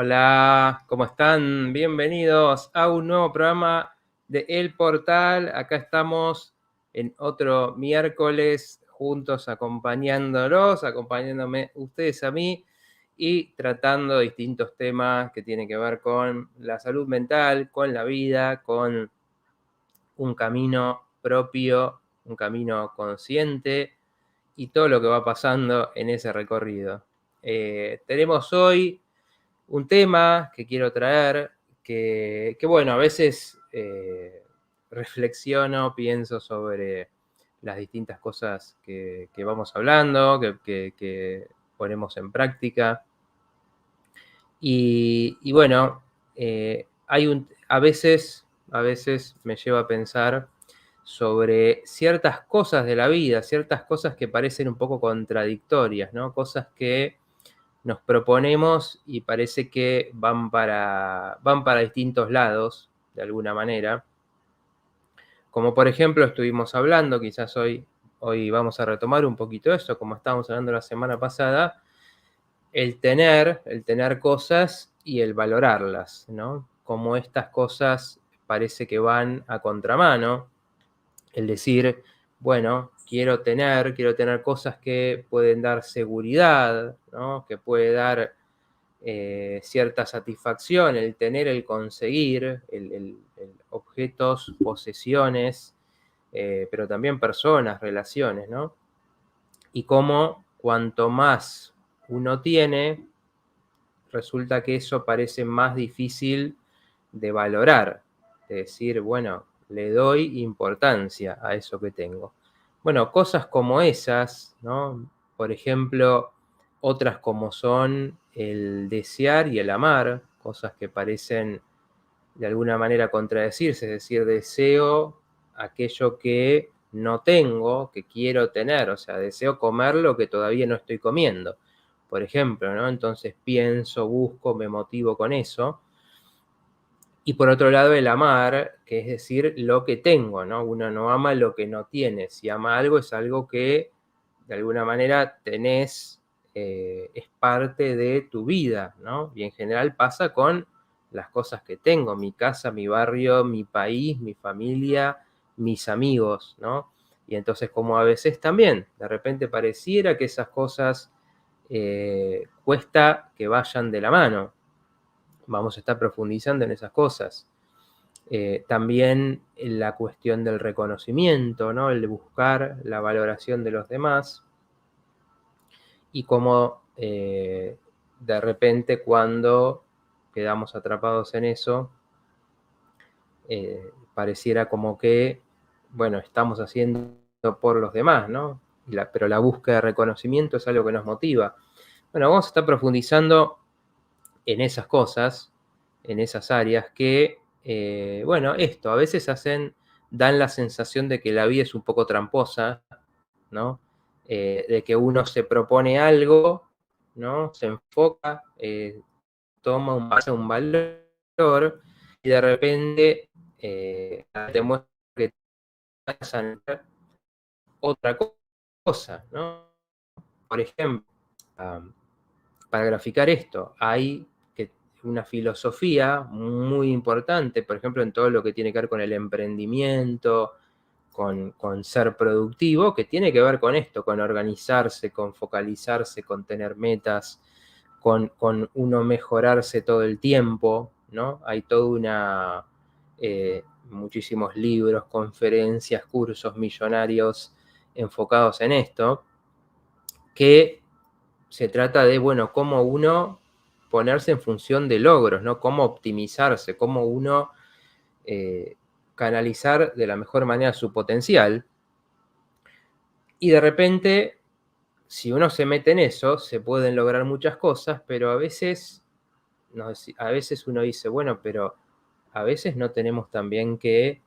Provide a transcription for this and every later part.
Hola, ¿cómo están? Bienvenidos a un nuevo programa de El Portal. Acá estamos en otro miércoles juntos acompañándome ustedes a mí y tratando distintos temas que tienen que ver con la salud mental, con la vida, con un camino propio, un camino consciente y todo lo que va pasando en ese recorrido. Tenemos hoy un tema que quiero traer, que bueno, a veces reflexiono, pienso sobre las distintas cosas que vamos hablando, que ponemos en práctica. Y bueno, a veces me lleva a pensar sobre ciertas cosas de la vida, ciertas cosas que parecen un poco contradictorias, ¿no? Cosas que nos proponemos y parece que van para distintos lados, de alguna manera. Como por ejemplo estuvimos hablando, quizás hoy vamos a retomar un poquito eso, como estábamos hablando la semana pasada, el tener cosas y el valorarlas, ¿no? Como estas cosas parece que van a contramano, el decir, bueno, quiero tener cosas que pueden dar seguridad, ¿no? Que puede dar cierta satisfacción, el tener, el conseguir, el objetos, posesiones, pero también personas, relaciones, ¿no? Y cómo cuanto más uno tiene, resulta que eso parece más difícil de valorar, de decir, bueno, le doy importancia a eso que tengo. Bueno, cosas como esas, ¿no? Por ejemplo, otras como son el desear y el amar, cosas que parecen de alguna manera contradecirse, es decir, deseo aquello que no tengo, que quiero tener, o sea, deseo comer lo que todavía no estoy comiendo, por ejemplo, ¿no? Entonces pienso, busco, me motivo con eso. Y por otro lado, el amar, que es decir, lo que tengo, ¿no? Uno no ama lo que no tiene. Si ama algo, es algo que de alguna manera tenés, es parte de tu vida, ¿no? Y en general pasa con las cosas que tengo, mi casa, mi barrio, mi país, mi familia, mis amigos, ¿no? Y entonces como a veces también, de repente pareciera que esas cosas cuesta que vayan de la mano. Vamos a estar profundizando en esas cosas. También la cuestión del reconocimiento, ¿no? El de buscar la valoración de los demás y cómo de repente cuando quedamos atrapados en eso, pareciera como que, bueno, estamos haciendo por los demás, ¿no? Pero la búsqueda de reconocimiento es algo que nos motiva. Bueno, vamos a estar profundizando en esas cosas, en esas áreas que, bueno, a veces dan la sensación de que la vida es un poco tramposa, ¿no? De que uno se propone algo, ¿no? Se enfoca, hace un valor y de repente te muestra que vas a necesitar otra cosa, ¿no? Por ejemplo, para graficar esto, hay una filosofía muy importante, por ejemplo, en todo lo que tiene que ver con el emprendimiento, con ser productivo, que tiene que ver con esto, con organizarse, con focalizarse, con tener metas, con uno mejorarse todo el tiempo, ¿no? Hay muchísimos libros, conferencias, cursos millonarios enfocados en esto, que se trata de, bueno, cómo uno ponerse en función de logros, ¿no? Cómo optimizarse, cómo uno canalizar de la mejor manera su potencial. Y de repente, si uno se mete en eso, se pueden lograr muchas cosas, pero a veces uno dice, bueno, pero a veces no tenemos también que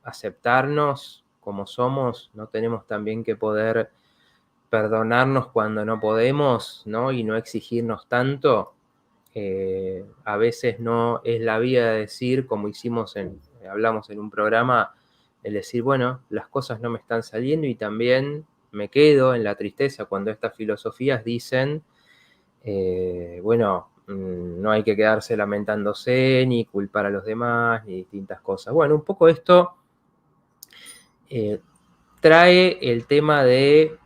aceptarnos como somos, no tenemos también que poder perdonarnos cuando no podemos, ¿no? Y no exigirnos tanto. A veces no es la vía de decir, como hablamos en un programa, el decir, bueno, las cosas no me están saliendo y también me quedo en la tristeza cuando estas filosofías dicen, bueno, no hay que quedarse lamentándose, ni culpar a los demás, ni distintas cosas. Bueno, un poco esto trae el tema de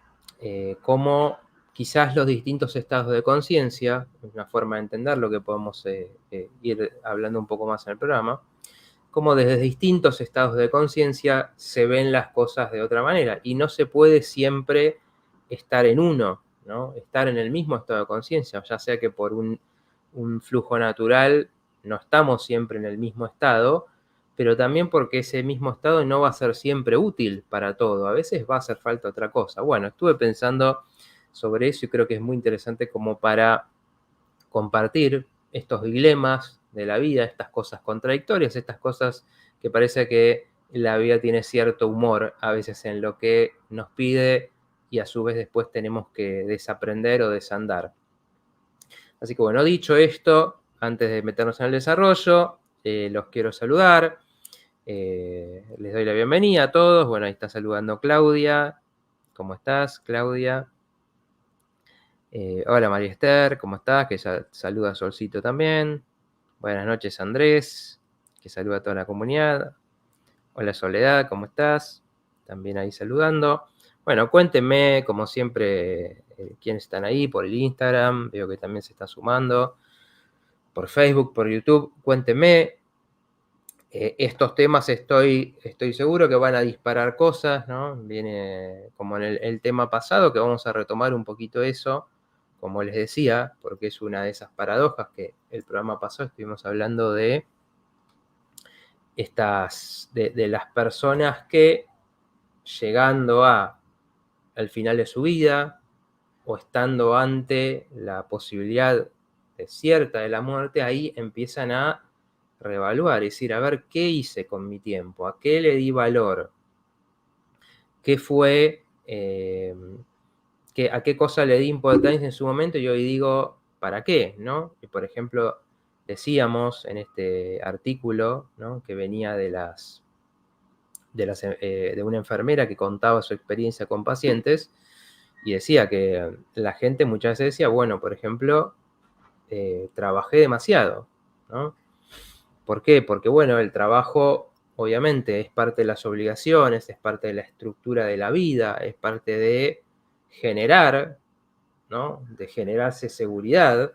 cómo quizás los distintos estados de conciencia, es una forma de entender lo que podemos ir hablando un poco más en el programa, cómo desde distintos estados de conciencia se ven las cosas de otra manera y no se puede siempre estar en uno, ¿no? Estar en el mismo estado de conciencia, ya sea que por un flujo natural no estamos siempre en el mismo estado, pero también porque ese mismo estado no va a ser siempre útil para todo, a veces va a hacer falta otra cosa. Bueno, estuve pensando sobre eso y creo que es muy interesante como para compartir estos dilemas de la vida, estas cosas contradictorias, estas cosas que parece que la vida tiene cierto humor a veces en lo que nos pide y a su vez después tenemos que desaprender o desandar. Así que bueno, dicho esto, antes de meternos en el desarrollo, los quiero saludar. Les doy la bienvenida a todos. Bueno, ahí está saludando Claudia. ¿Cómo estás, Claudia? Hola, María Esther, ¿cómo estás? Que saluda a Solcito también. Buenas noches, Andrés, que saluda a toda la comunidad. Hola, Soledad, ¿cómo estás? También ahí saludando. Bueno, cuéntenme, como siempre, quiénes están ahí por el Instagram. Veo que también se están sumando. Por Facebook, por YouTube. Cuéntenme. Estos temas estoy seguro que van a disparar cosas, ¿no? Viene como en el tema pasado, que vamos a retomar un poquito eso, como les decía, porque es una de esas paradojas que el programa pasado estuvimos hablando de de las personas que llegando al final de su vida o estando ante la posibilidad cierta de la muerte, ahí empiezan a reevaluar, es decir, a ver qué hice con mi tiempo, a qué le di valor, qué fue, a qué cosa le di importancia en su momento y hoy digo, ¿para qué? ¿No? Y por ejemplo, decíamos en este artículo, ¿no?, que venía de una enfermera que contaba su experiencia con pacientes y decía que la gente muchas veces decía, bueno, por ejemplo, trabajé demasiado, ¿no? ¿Por qué? Porque, bueno, el trabajo obviamente es parte de las obligaciones, es parte de la estructura de la vida, es parte de generar, ¿no?, de generarse seguridad,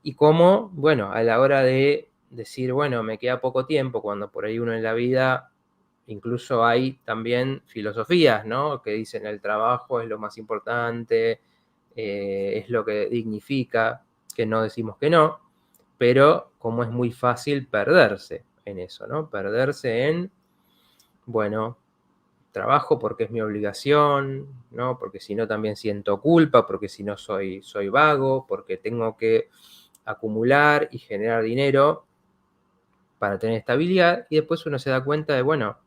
y cómo, bueno, a la hora de decir, bueno, me queda poco tiempo, cuando por ahí uno en la vida, incluso hay también filosofías, ¿no?, que dicen el trabajo es lo más importante, es lo que dignifica, que no decimos que no, pero como es muy fácil perderse en eso, ¿no? Perderse en, bueno, trabajo porque es mi obligación, ¿no? Porque si no también siento culpa, porque si no soy vago, porque tengo que acumular y generar dinero para tener estabilidad, y después uno se da cuenta de, bueno,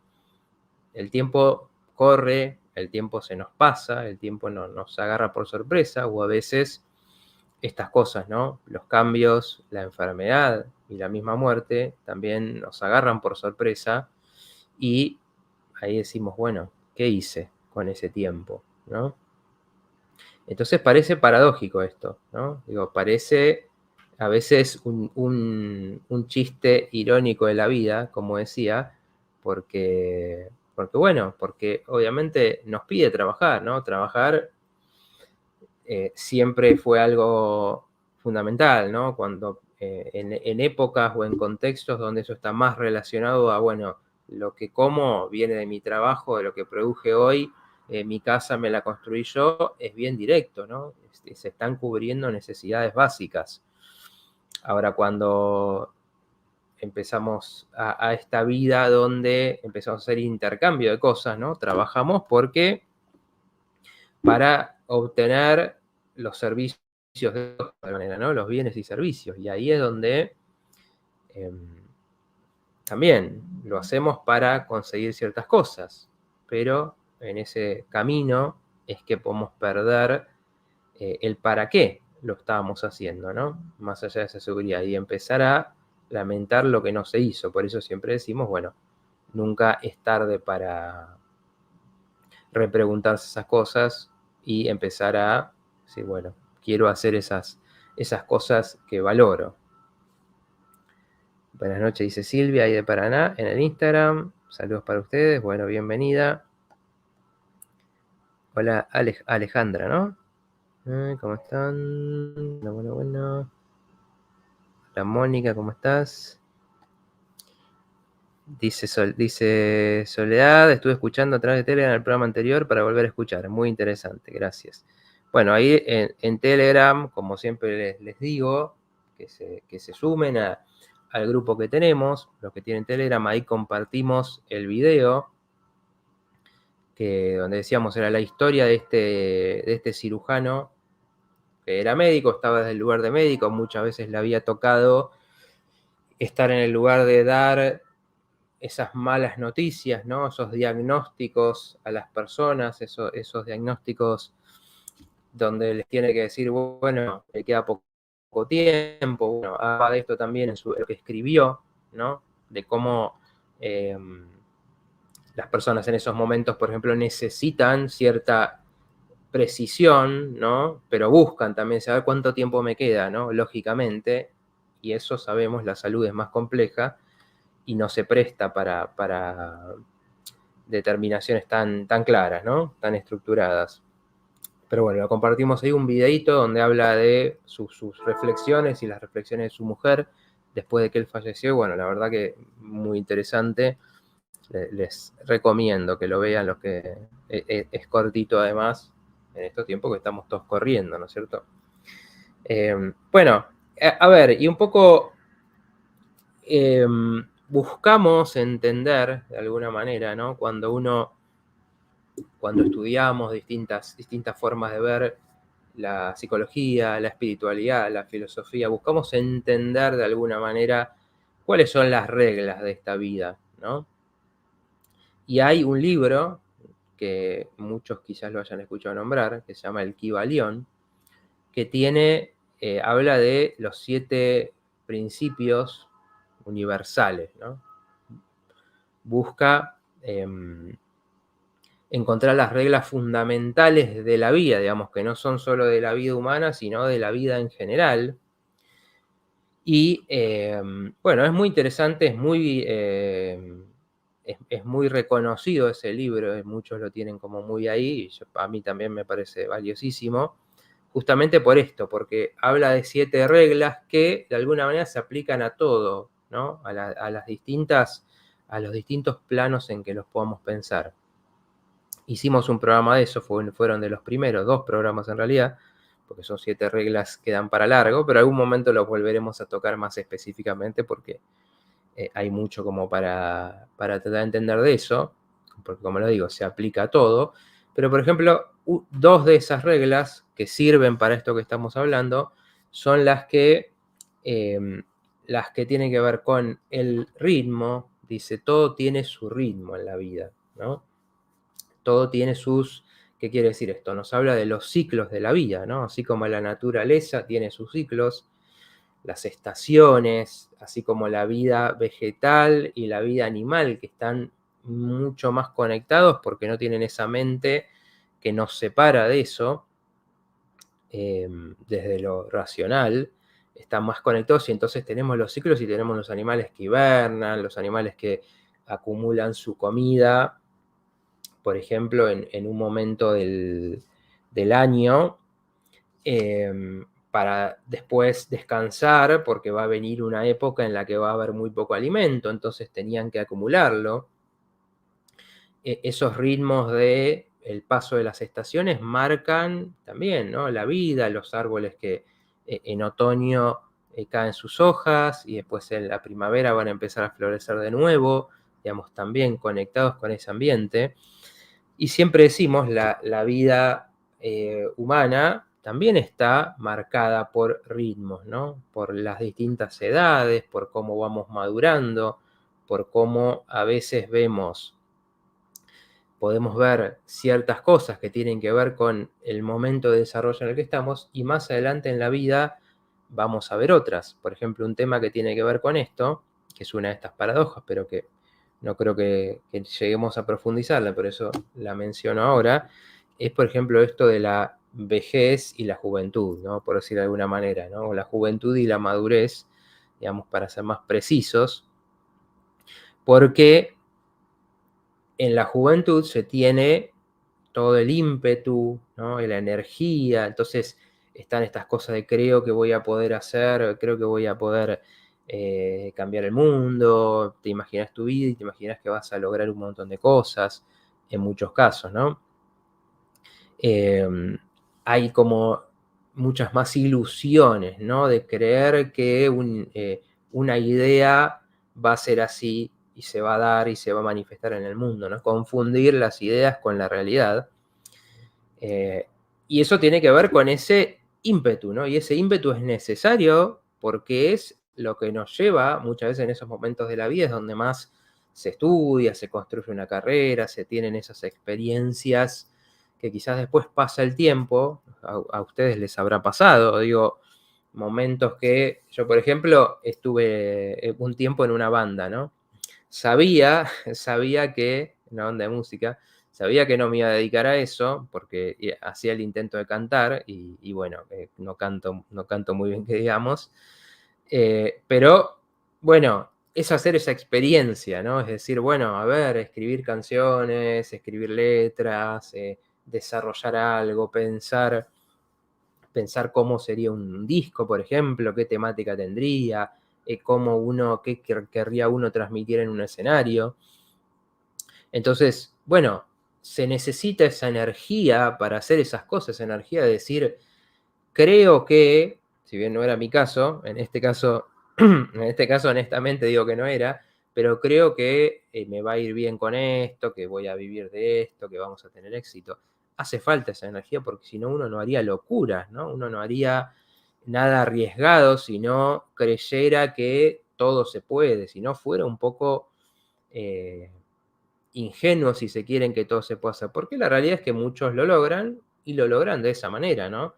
el tiempo corre, el tiempo se nos pasa, el tiempo nos agarra por sorpresa, o a veces estas cosas, ¿no? Los cambios, la enfermedad y la misma muerte también nos agarran por sorpresa y ahí decimos, bueno, ¿qué hice con ese tiempo, ¿no? Entonces parece paradójico esto, ¿no? Digo, parece a veces un chiste irónico de la vida, como decía, porque bueno, porque obviamente nos pide trabajar, ¿no? Trabajar siempre fue algo fundamental, ¿no? Cuando en épocas o en contextos donde eso está más relacionado a, bueno, lo que como viene de mi trabajo, de lo que produje hoy, mi casa me la construí yo, es bien directo, ¿no? Se están cubriendo necesidades básicas. Ahora, cuando empezamos a esta vida donde empezamos a hacer intercambio de cosas, ¿no? Trabajamos porque para obtener los servicios de otra manera, ¿no? Los bienes y servicios. Y ahí es donde también lo hacemos para conseguir ciertas cosas, pero en ese camino es que podemos perder el para qué lo estábamos haciendo, ¿no? Más allá de esa seguridad y empezar a lamentar lo que no se hizo. Por eso siempre decimos, bueno, nunca es tarde para repreguntarse esas cosas y empezar a decir, bueno, quiero hacer esas esas cosas que valoro. Buenas noches, dice Silvia, ahí de Paraná, en el Instagram. Saludos para ustedes, bueno, bienvenida. Hola, Alejandra, ¿no? ¿Cómo están? Bueno. Hola, Mónica, ¿cómo estás? Dice Soledad, estuve escuchando a través de Telegram el programa anterior para volver a escuchar. Muy interesante, gracias. Bueno, ahí en Telegram, como siempre les digo, que se sumen al grupo que tenemos, los que tienen Telegram, ahí compartimos el video, donde decíamos era la historia de este cirujano, que era médico, estaba desde el lugar de médico, muchas veces le había tocado estar en el lugar de dar esas malas noticias, ¿no? Esos diagnósticos a las personas, esos diagnósticos donde les tiene que decir, bueno, le queda poco tiempo, bueno, habla de esto también en lo que escribió, ¿no? De cómo las personas en esos momentos, por ejemplo, necesitan cierta precisión, ¿no? Pero buscan también saber cuánto tiempo me queda, ¿no? Lógicamente, y eso sabemos, la salud es más compleja y no se presta para determinaciones tan claras, ¿no? Tan estructuradas. Pero bueno, lo compartimos ahí un videito donde habla de sus reflexiones y las reflexiones de su mujer después de que él falleció. Y bueno, la verdad que muy interesante. Les recomiendo que lo vean, los que es cortito además, en estos tiempos que estamos todos corriendo, ¿no es cierto? Bueno, a ver, y un poco buscamos entender de alguna manera, ¿no? Cuando estudiamos distintas formas de ver la psicología, la espiritualidad, la filosofía, buscamos entender de alguna manera cuáles son las reglas de esta vida, ¿no? Y hay un libro que muchos quizás lo hayan escuchado nombrar, que se llama El Kybalión, que habla de los 7 principios universales, ¿no? Busca encontrar las reglas fundamentales de la vida, digamos, que no son solo de la vida humana, sino de la vida en general. Y bueno, es muy interesante, es muy reconocido ese libro, muchos lo tienen como muy ahí, y a mí también me parece valiosísimo, justamente por esto, porque habla de 7 reglas que de alguna manera se aplican a todo, ¿no? A los distintos planos en que los podamos pensar. Hicimos un programa de eso, fueron de los primeros 2 programas en realidad, porque son 7 reglas que dan para largo, pero en algún momento los volveremos a tocar más específicamente porque hay mucho como para tratar de entender de eso, porque como lo digo, se aplica a todo. Pero por ejemplo, 2 de esas reglas que sirven para esto que estamos hablando son las que tienen que ver con el ritmo. Dice, todo tiene su ritmo en la vida, ¿no? Todo tiene ¿qué quiere decir esto? Nos habla de los ciclos de la vida, ¿no? Así como la naturaleza tiene sus ciclos, las estaciones, así como la vida vegetal y la vida animal, que están mucho más conectados porque no tienen esa mente que nos separa de eso, desde lo racional, están más conectados y entonces tenemos los ciclos y tenemos los animales que hibernan, los animales que acumulan su comida, por ejemplo, en un momento del año, para después descansar, porque va a venir una época en la que va a haber muy poco alimento, entonces tenían que acumularlo. Esos ritmos del paso de las estaciones marcan también, ¿no? La vida, los árboles que en otoño caen sus hojas y después en la primavera van a empezar a florecer de nuevo, digamos, también conectados con ese ambiente. Y siempre decimos, la vida humana también está marcada por ritmos, ¿no? Por las distintas edades, por cómo vamos madurando, por cómo a veces podemos ver ciertas cosas que tienen que ver con el momento de desarrollo en el que estamos y más adelante en la vida vamos a ver otras. Por ejemplo, un tema que tiene que ver con esto, que es una de estas paradojas, pero que no creo que lleguemos a profundizarla, por eso la menciono ahora, es, por ejemplo, esto de la vejez y la juventud, ¿no? Por decir de alguna manera, ¿no? O la juventud y la madurez, digamos, para ser más precisos, porque en la juventud se tiene todo el ímpetu, ¿no? Y la energía, entonces están estas cosas de creo que voy a poder hacer, creo que voy a poder cambiar el mundo, te imaginas tu vida y te imaginas que vas a lograr un montón de cosas, en muchos casos, ¿no? Hay como muchas más ilusiones, ¿no? De creer que una idea va a ser así y se va a dar y se va a manifestar en el mundo, ¿no? Confundir las ideas con la realidad. Y eso tiene que ver con ese ímpetu, ¿no? Y ese ímpetu es necesario porque es lo que nos lleva muchas veces en esos momentos de la vida, es donde más se estudia, se construye una carrera, se tienen esas experiencias que quizás después pasa el tiempo, a ustedes les habrá pasado, digo, momentos que yo, por ejemplo, estuve un tiempo en una banda, ¿no? Sabía que, una banda de música, sabía que no me iba a dedicar a eso, porque hacía el intento de cantar, y bueno, no canto muy bien que digamos, pero bueno, es hacer esa experiencia, ¿no? Es decir, bueno, a ver, escribir canciones, escribir letras, desarrollar algo, pensar cómo sería un disco, por ejemplo, qué temática tendría, qué querría uno transmitir en un escenario. Entonces, bueno, se necesita esa energía para hacer esas cosas, esa energía de decir, creo que, si bien no era mi caso, en este caso honestamente digo que no era, pero creo que me va a ir bien con esto, que voy a vivir de esto, que vamos a tener éxito. Hace falta esa energía porque si no uno no haría locuras, ¿no? Uno no haría nada arriesgado si no creyera que todo se puede, si no fuera un poco ingenuo, si se quieren, que todo se pueda hacer. Porque la realidad es que muchos lo logran y lo logran de esa manera, ¿no?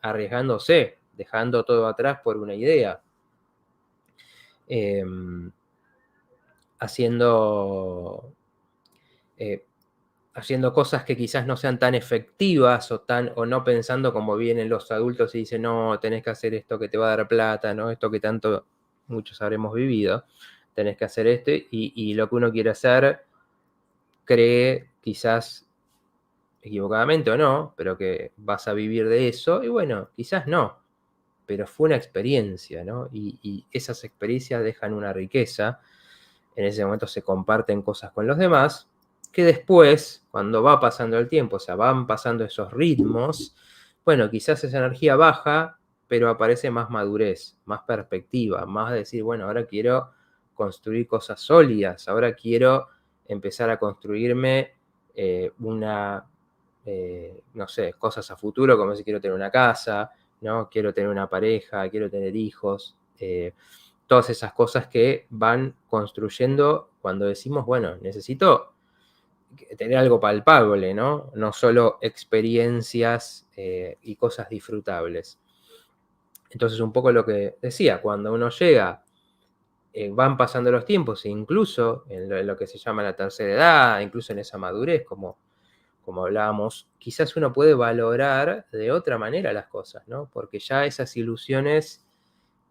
Arriesgándose, dejando todo atrás por una idea. Haciendo, haciendo cosas que quizás no sean tan efectivas o no pensando como vienen los adultos y dicen, no, tenés que hacer esto que te va a dar plata, ¿no? Esto que tanto muchos habremos vivido, tenés que hacer esto y lo que uno quiere hacer cree quizás equivocadamente o no, pero que vas a vivir de eso, y bueno, quizás no, pero fue una experiencia, ¿no? Y esas experiencias dejan una riqueza, en ese momento se comparten cosas con los demás, que después, cuando va pasando el tiempo, o sea, van pasando esos ritmos, bueno, quizás esa energía baja, pero aparece más madurez, más perspectiva, más de decir, bueno, ahora quiero construir cosas sólidas, ahora quiero empezar a construirme no sé, cosas a futuro, como si quiero tener una casa, ¿no? Quiero tener una pareja, quiero tener hijos, todas esas cosas que van construyendo cuando decimos, bueno, necesito tener algo palpable, ¿no? No solo experiencias y cosas disfrutables. Entonces, un poco lo que decía, cuando uno llega, van pasando los tiempos, e incluso en lo que se llama la tercera edad, incluso en esa madurez, como hablábamos, quizás uno puede valorar de otra manera las cosas, ¿no? Porque ya esas ilusiones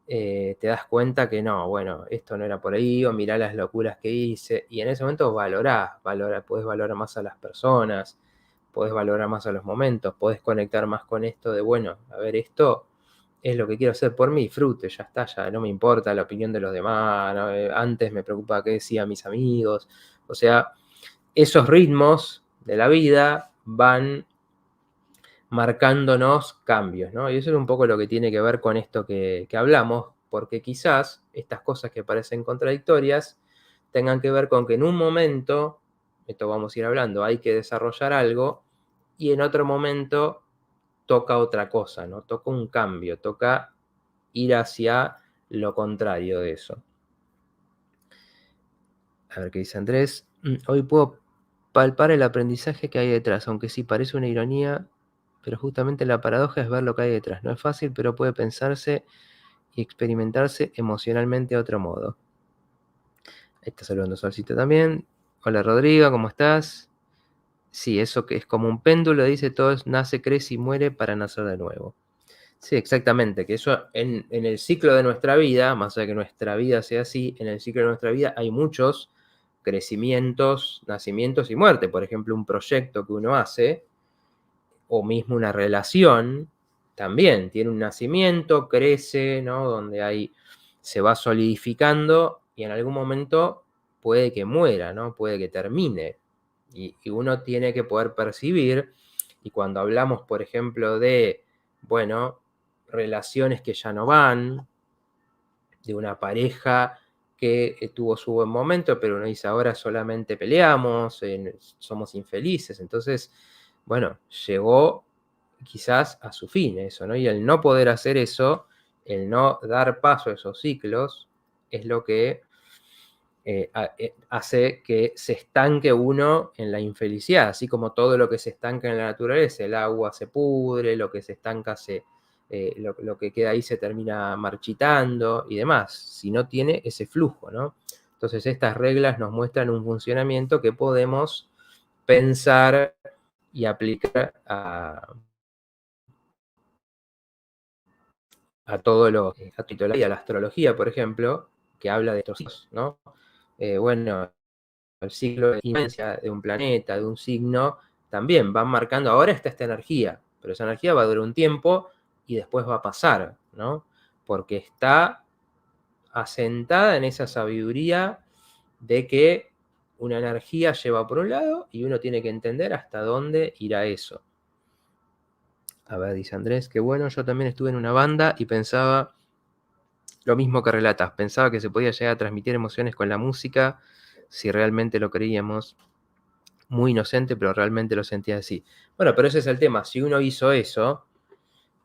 te das cuenta que no, bueno, esto no era por ahí, o mirá las locuras que hice, y en ese momento podés valorar más a las personas, podés valorar más a los momentos, podés conectar más con esto de, bueno, a ver, esto es lo que quiero hacer por mi disfrute, ya está, ya no me importa la opinión de los demás, ¿no? Antes me preocupaba qué decían mis amigos, o sea, esos ritmos de la vida van marcándonos cambios, ¿no? Y eso es un poco lo que tiene que ver con esto que hablamos, porque quizás estas cosas que parecen contradictorias tengan que ver con que en un momento, esto vamos a ir hablando, hay que desarrollar algo y en otro momento toca otra cosa, ¿no? Toca un cambio, toca ir hacia lo contrario de eso. A ver qué dice Andrés. Hoy puedo palpar el aprendizaje que hay detrás, aunque sí parece una ironía, pero justamente la paradoja es ver lo que hay detrás. No es fácil, pero puede pensarse y experimentarse emocionalmente de otro modo. Ahí está saludando Solcita también. Hola Rodrigo, ¿cómo estás? Sí, eso que es como un péndulo, dice, todo nace, crece y muere para nacer de nuevo. Sí, exactamente, que eso en el ciclo de nuestra vida, más allá de que nuestra vida sea así, en el ciclo de nuestra vida hay muchos crecimientos, nacimientos y muerte. Por ejemplo, un proyecto que uno hace, o mismo una relación, también tiene un nacimiento, crece, ¿no? Donde se va solidificando y en algún momento puede que muera, ¿no? Puede que termine. Y uno tiene que poder percibir, y cuando hablamos, por ejemplo, de, bueno, relaciones que ya no van, de una pareja que tuvo su buen momento, pero uno dice, ahora solamente peleamos, somos infelices. Entonces, bueno, llegó quizás a su fin eso, ¿no? Y el no poder hacer eso, el no dar paso a esos ciclos, es lo que hace que se estanque uno en la infelicidad, así como todo lo que se estanca en la naturaleza, el agua se pudre, lo que se estanca lo que queda ahí se termina marchitando y demás, si no tiene ese flujo, ¿no? Entonces estas reglas nos muestran un funcionamiento que podemos pensar y aplicar a todo a la astrología, por ejemplo, que habla de estos ciclos, ¿no? Bueno, el ciclo de influencia de un planeta, de un signo, también van marcando, ahora está esta energía, pero esa energía va a durar un tiempo y después va a pasar, ¿no? Porque está asentada en esa sabiduría de que una energía lleva por un lado y uno tiene que entender hasta dónde irá eso. A ver, dice Andrés, qué bueno, yo también estuve en una banda y pensaba lo mismo que relatas, pensaba que se podía llegar a transmitir emociones con la música si realmente lo creíamos. Muy inocente, pero realmente lo sentía así. Bueno, pero ese es el tema. Si uno hizo eso,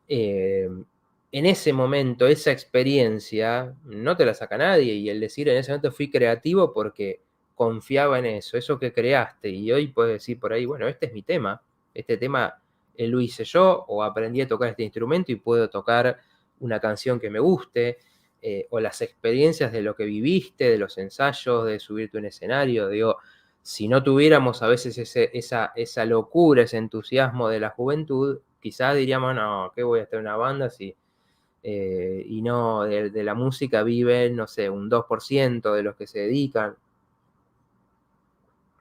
en ese momento, esa experiencia, no te la saca nadie. Y el decir en ese momento fui creativo porque confiaba en eso que creaste. Y hoy puedes decir por ahí, bueno, este es mi tema. Este tema lo hice yo, o aprendí a tocar este instrumento y puedo tocar una canción que me guste. O las experiencias de lo que viviste, de los ensayos, de subirte a un escenario. Digo, si no tuviéramos a veces esa locura, ese entusiasmo de la juventud, quizás diríamos, no, ¿qué voy a estar en una banda si y no, de la música viven, no sé, un 2% de los que se dedican,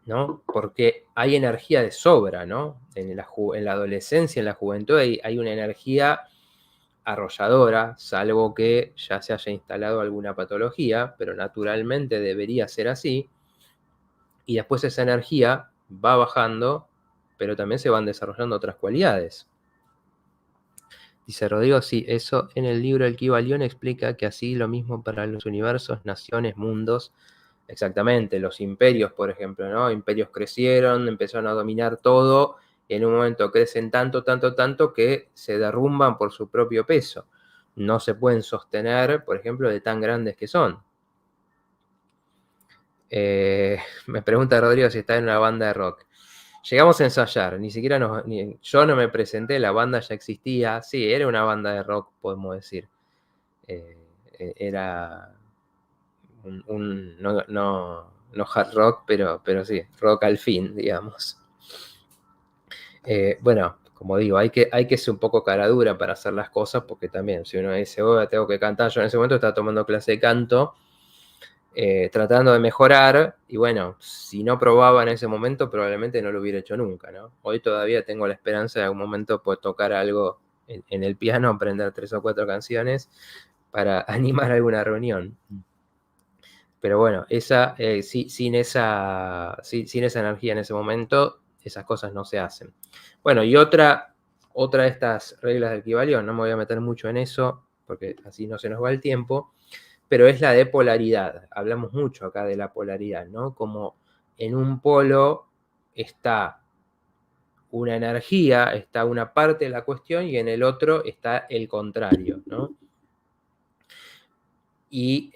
¿no? Porque hay energía de sobra, ¿no? En la adolescencia, en la juventud, hay una energía arrolladora, salvo que ya se haya instalado alguna patología, pero naturalmente debería ser así. Y después esa energía va bajando, pero también se van desarrollando otras cualidades. Dice Rodrigo, sí, eso en el libro El Kybalión explica que así lo mismo para los universos, naciones, mundos. Exactamente, los imperios, por ejemplo, ¿no? Imperios crecieron, empezaron a dominar todo, y en un momento crecen tanto, tanto, tanto que se derrumban por su propio peso. No se pueden sostener, por ejemplo, de tan grandes que son. Me pregunta Rodrigo si está en una banda de rock. Llegamos a ensayar, ni siquiera yo no me presenté, la banda ya existía. Sí, era una banda de rock, podemos decir. Era no hard rock, pero sí, rock al fin, digamos. Bueno, como digo, hay que ser un poco cara dura para hacer las cosas, porque también, si uno dice, oh, tengo que cantar, yo en ese momento estaba tomando clase de canto, tratando de mejorar, y bueno, si no probaba en ese momento, probablemente no lo hubiera hecho nunca, ¿no? Hoy todavía tengo la esperanza de algún momento poder tocar algo en el piano, aprender 3 o 4 canciones para animar alguna reunión. Pero bueno, sin esa energía en ese momento, esas cosas no se hacen. Bueno, y otra de estas reglas del Kybalión, no me voy a meter mucho en eso, porque así no se nos va el tiempo, pero es la de polaridad. Hablamos mucho acá de la polaridad, ¿no? Como en un polo está una energía, está una parte de la cuestión, y en el otro está el contrario, ¿no? Y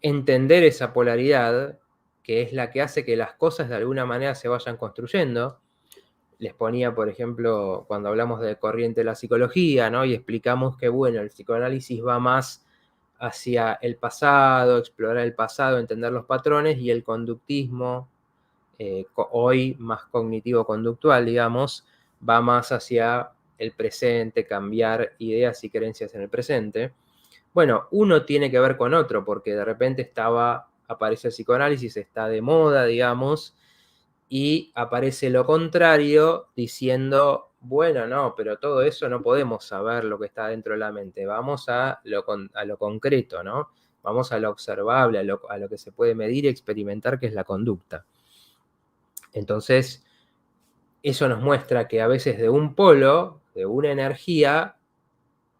entender esa polaridad, que es la que hace que las cosas de alguna manera se vayan construyendo. Les ponía, por ejemplo, cuando hablamos de corriente de la psicología, ¿no? Y explicamos que, bueno, el psicoanálisis va más hacia el pasado, explorar el pasado, entender los patrones, y el conductismo hoy más cognitivo-conductual, digamos, va más hacia el presente, cambiar ideas y creencias en el presente. Bueno, uno tiene que ver con otro, porque de repente aparece el psicoanálisis, está de moda, digamos, y aparece lo contrario diciendo, bueno, no, pero todo eso no podemos saber lo que está dentro de la mente, vamos a lo concreto, ¿no? Vamos a lo observable, a lo que se puede medir y experimentar, que es la conducta. Entonces, eso nos muestra que a veces de un polo, de una energía,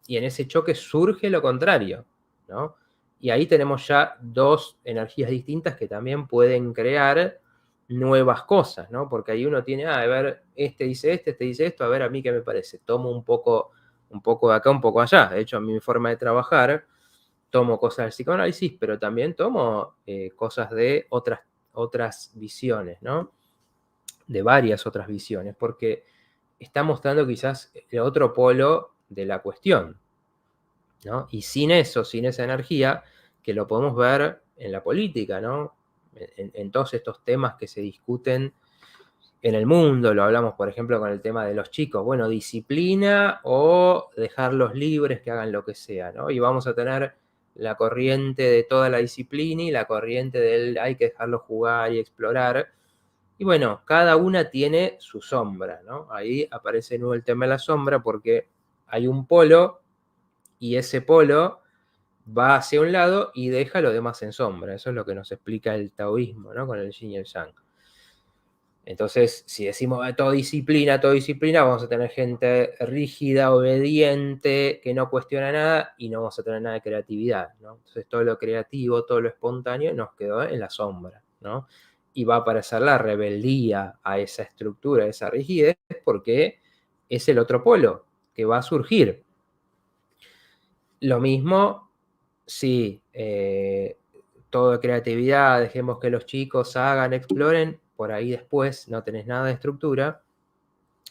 y en ese choque surge lo contrario, ¿no? Y ahí tenemos ya dos energías distintas que también pueden crear nuevas cosas, ¿no? Porque ahí uno tiene, a ver, este dice esto, a ver, a mí qué me parece. Tomo un poco de acá, un poco allá. De hecho, a mi forma de trabajar, tomo cosas del psicoanálisis, pero también tomo cosas de otras visiones, ¿no? De varias otras visiones, porque está mostrando quizás el otro polo de la cuestión, ¿no? Y sin eso, sin esa energía, que lo podemos ver en la política, ¿no? En todos estos temas que se discuten en el mundo, lo hablamos, por ejemplo, con el tema de los chicos, bueno, disciplina o dejarlos libres que hagan lo que sea, ¿no? Y vamos a tener la corriente de toda la disciplina y la corriente del hay que dejarlos jugar y explorar. Y bueno, cada una tiene su sombra, ¿no? Ahí aparece de nuevo el tema de la sombra porque hay un polo y ese polo va hacia un lado y deja lo demás en sombra. Eso es lo que nos explica el taoísmo, ¿no? Con el yin y el yang. Entonces, si decimos todo disciplina, vamos a tener gente rígida, obediente, que no cuestiona nada y no vamos a tener nada de creatividad, ¿no? Entonces, todo lo creativo, todo lo espontáneo nos quedó en la sombra, ¿no? Y va a aparecer la rebeldía a esa estructura, a esa rigidez, porque es el otro polo que va a surgir. Lo mismo, sí, todo de creatividad, dejemos que los chicos hagan, exploren, por ahí después no tenés nada de estructura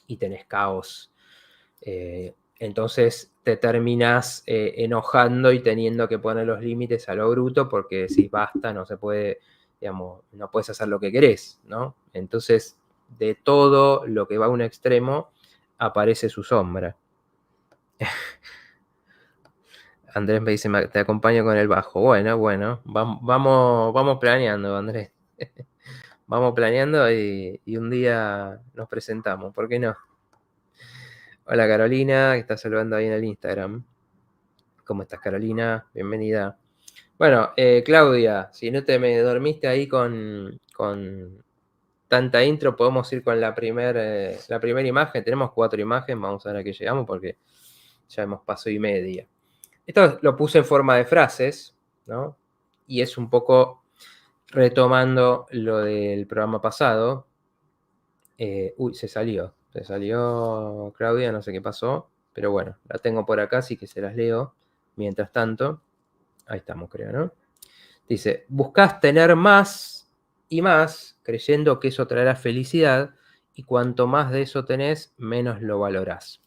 y tenés caos. Entonces te terminás enojando y teniendo que poner los límites a lo bruto porque decís basta, no se puede, digamos, no puedes hacer lo que querés, ¿no? Entonces, de todo lo que va a un extremo, aparece su sombra. Andrés me dice, te acompaño con el bajo. Bueno, vamos planeando, Andrés. Vamos planeando y un día nos presentamos, ¿por qué no? Hola Carolina, que está saludando ahí en el Instagram. ¿Cómo estás, Carolina? Bienvenida. Bueno, Claudia, si no te me dormiste ahí con tanta intro, podemos ir con la primera imagen. Tenemos 4 imágenes, vamos a ver a qué llegamos porque ya hemos pasado y media. Esto lo puse en forma de frases, ¿no? Y es un poco retomando lo del programa pasado. Se salió Claudia, no sé qué pasó, pero bueno, la tengo por acá, así que se las leo. Mientras tanto, ahí estamos, creo, ¿no? Dice, buscas tener más y más, creyendo que eso traerá felicidad, y cuanto más de eso tenés, menos lo valorás.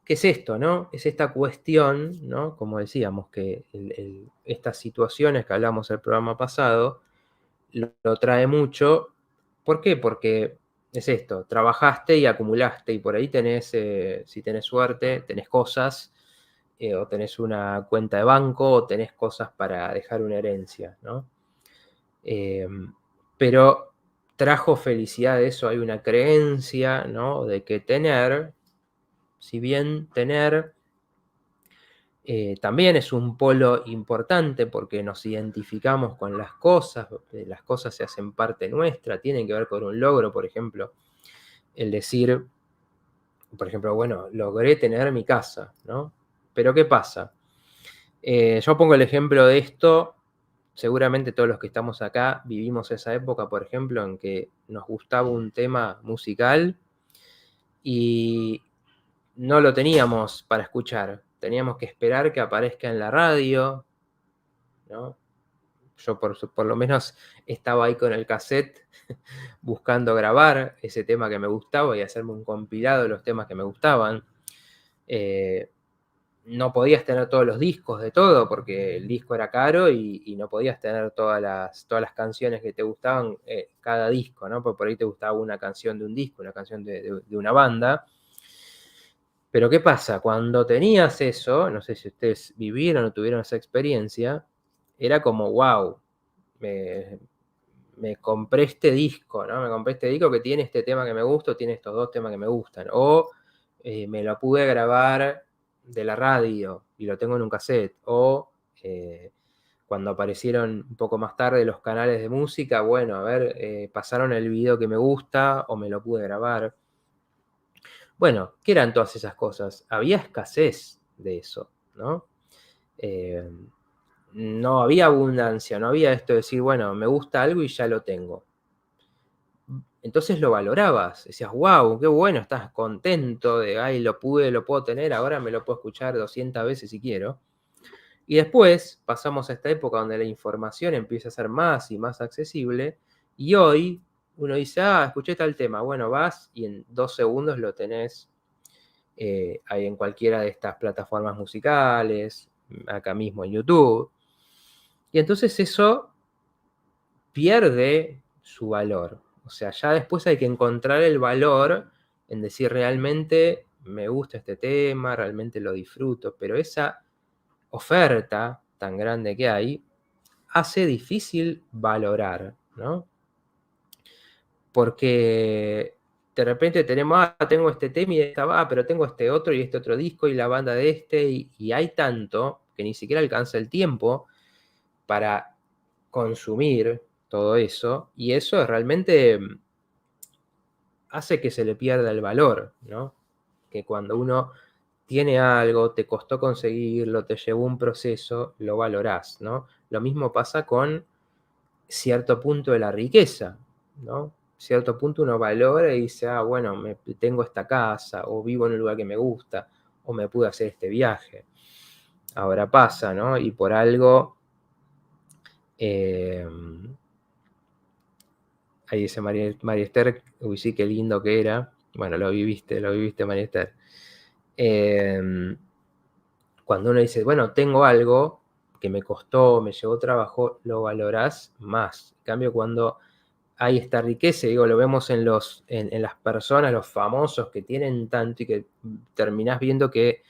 ¿Qué es esto, no? Es esta cuestión, ¿no? Como decíamos, que estas situaciones que hablamos el programa pasado, lo trae mucho. ¿Por qué? Porque es esto, trabajaste y acumulaste, y por ahí tenés, si tenés suerte, tenés cosas, o tenés una cuenta de banco, o tenés cosas para dejar una herencia, ¿no? Pero trajo felicidad de eso, hay una creencia, ¿no? De que tener, si bien tener, también es un polo importante porque nos identificamos con las cosas se hacen parte nuestra, tienen que ver con un logro, por ejemplo, el decir, por ejemplo, bueno, logré tener mi casa, ¿no? Pero ¿qué pasa? Yo pongo el ejemplo de esto, seguramente todos los que estamos acá vivimos esa época, por ejemplo, en que nos gustaba un tema musical y no lo teníamos para escuchar, teníamos que esperar que aparezca en la radio, ¿no? Yo por lo menos estaba ahí con el cassette buscando grabar ese tema que me gustaba y hacerme un compilado de los temas que me gustaban. no podías tener todos los discos de todo, porque el disco era caro y no podías tener todas las canciones que te gustaban, cada disco, ¿no? Porque por ahí te gustaba una canción de un disco, una canción de una banda. Pero ¿qué pasa? Cuando tenías eso, no sé si ustedes vivieron o tuvieron esa experiencia, era como, wow, me, me compré este disco, ¿no? Me compré este disco que tiene este tema que me gusta, o tiene estos dos temas que me gustan. O me lo pude grabar de la radio y lo tengo en un cassette. O cuando aparecieron un poco más tarde los canales de música, bueno, a ver, pasaron el video que me gusta o me lo pude grabar. Bueno, ¿qué eran todas esas cosas? Había escasez de eso, ¿no? Eh, no había abundancia, no había esto de decir, bueno, me gusta algo y ya lo tengo. Entonces lo valorabas, decías, wow, qué bueno, estás contento de, ay, lo puedo tener, ahora me lo puedo escuchar 200 veces si quiero. Y después pasamos a esta época donde la información empieza a ser más y más accesible, y hoy uno dice, escuché tal tema, bueno, vas y en 2 segundos lo tenés ahí en cualquiera de estas plataformas musicales, acá mismo en YouTube. Y entonces eso pierde su valor. O sea, ya después hay que encontrar el valor en decir realmente me gusta este tema, realmente lo disfruto, pero esa oferta tan grande que hay hace difícil valorar, ¿no? Porque de repente tengo este tema y esta va, pero tengo este otro y este otro disco y la banda de este, y hay tanto que ni siquiera alcanza el tiempo para consumir todo eso, y eso realmente hace que se le pierda el valor, ¿no? Que cuando uno tiene algo, te costó conseguirlo, te llevó un proceso, lo valorás, ¿no? Lo mismo pasa con cierto punto de la riqueza, ¿no? Cierto punto uno valora y dice, bueno, tengo esta casa, o vivo en un lugar que me gusta, o me pude hacer este viaje. Ahora pasa, ¿no? Y por algo, eh, ahí dice María Esther, uy, sí, qué lindo que era. Bueno, lo viviste, María Esther. Cuando uno dice, bueno, tengo algo que me costó, me llevó trabajo, lo valorás más. En cambio, cuando hay esta riqueza, digo, lo vemos en las personas, los famosos que tienen tanto y que terminás viendo que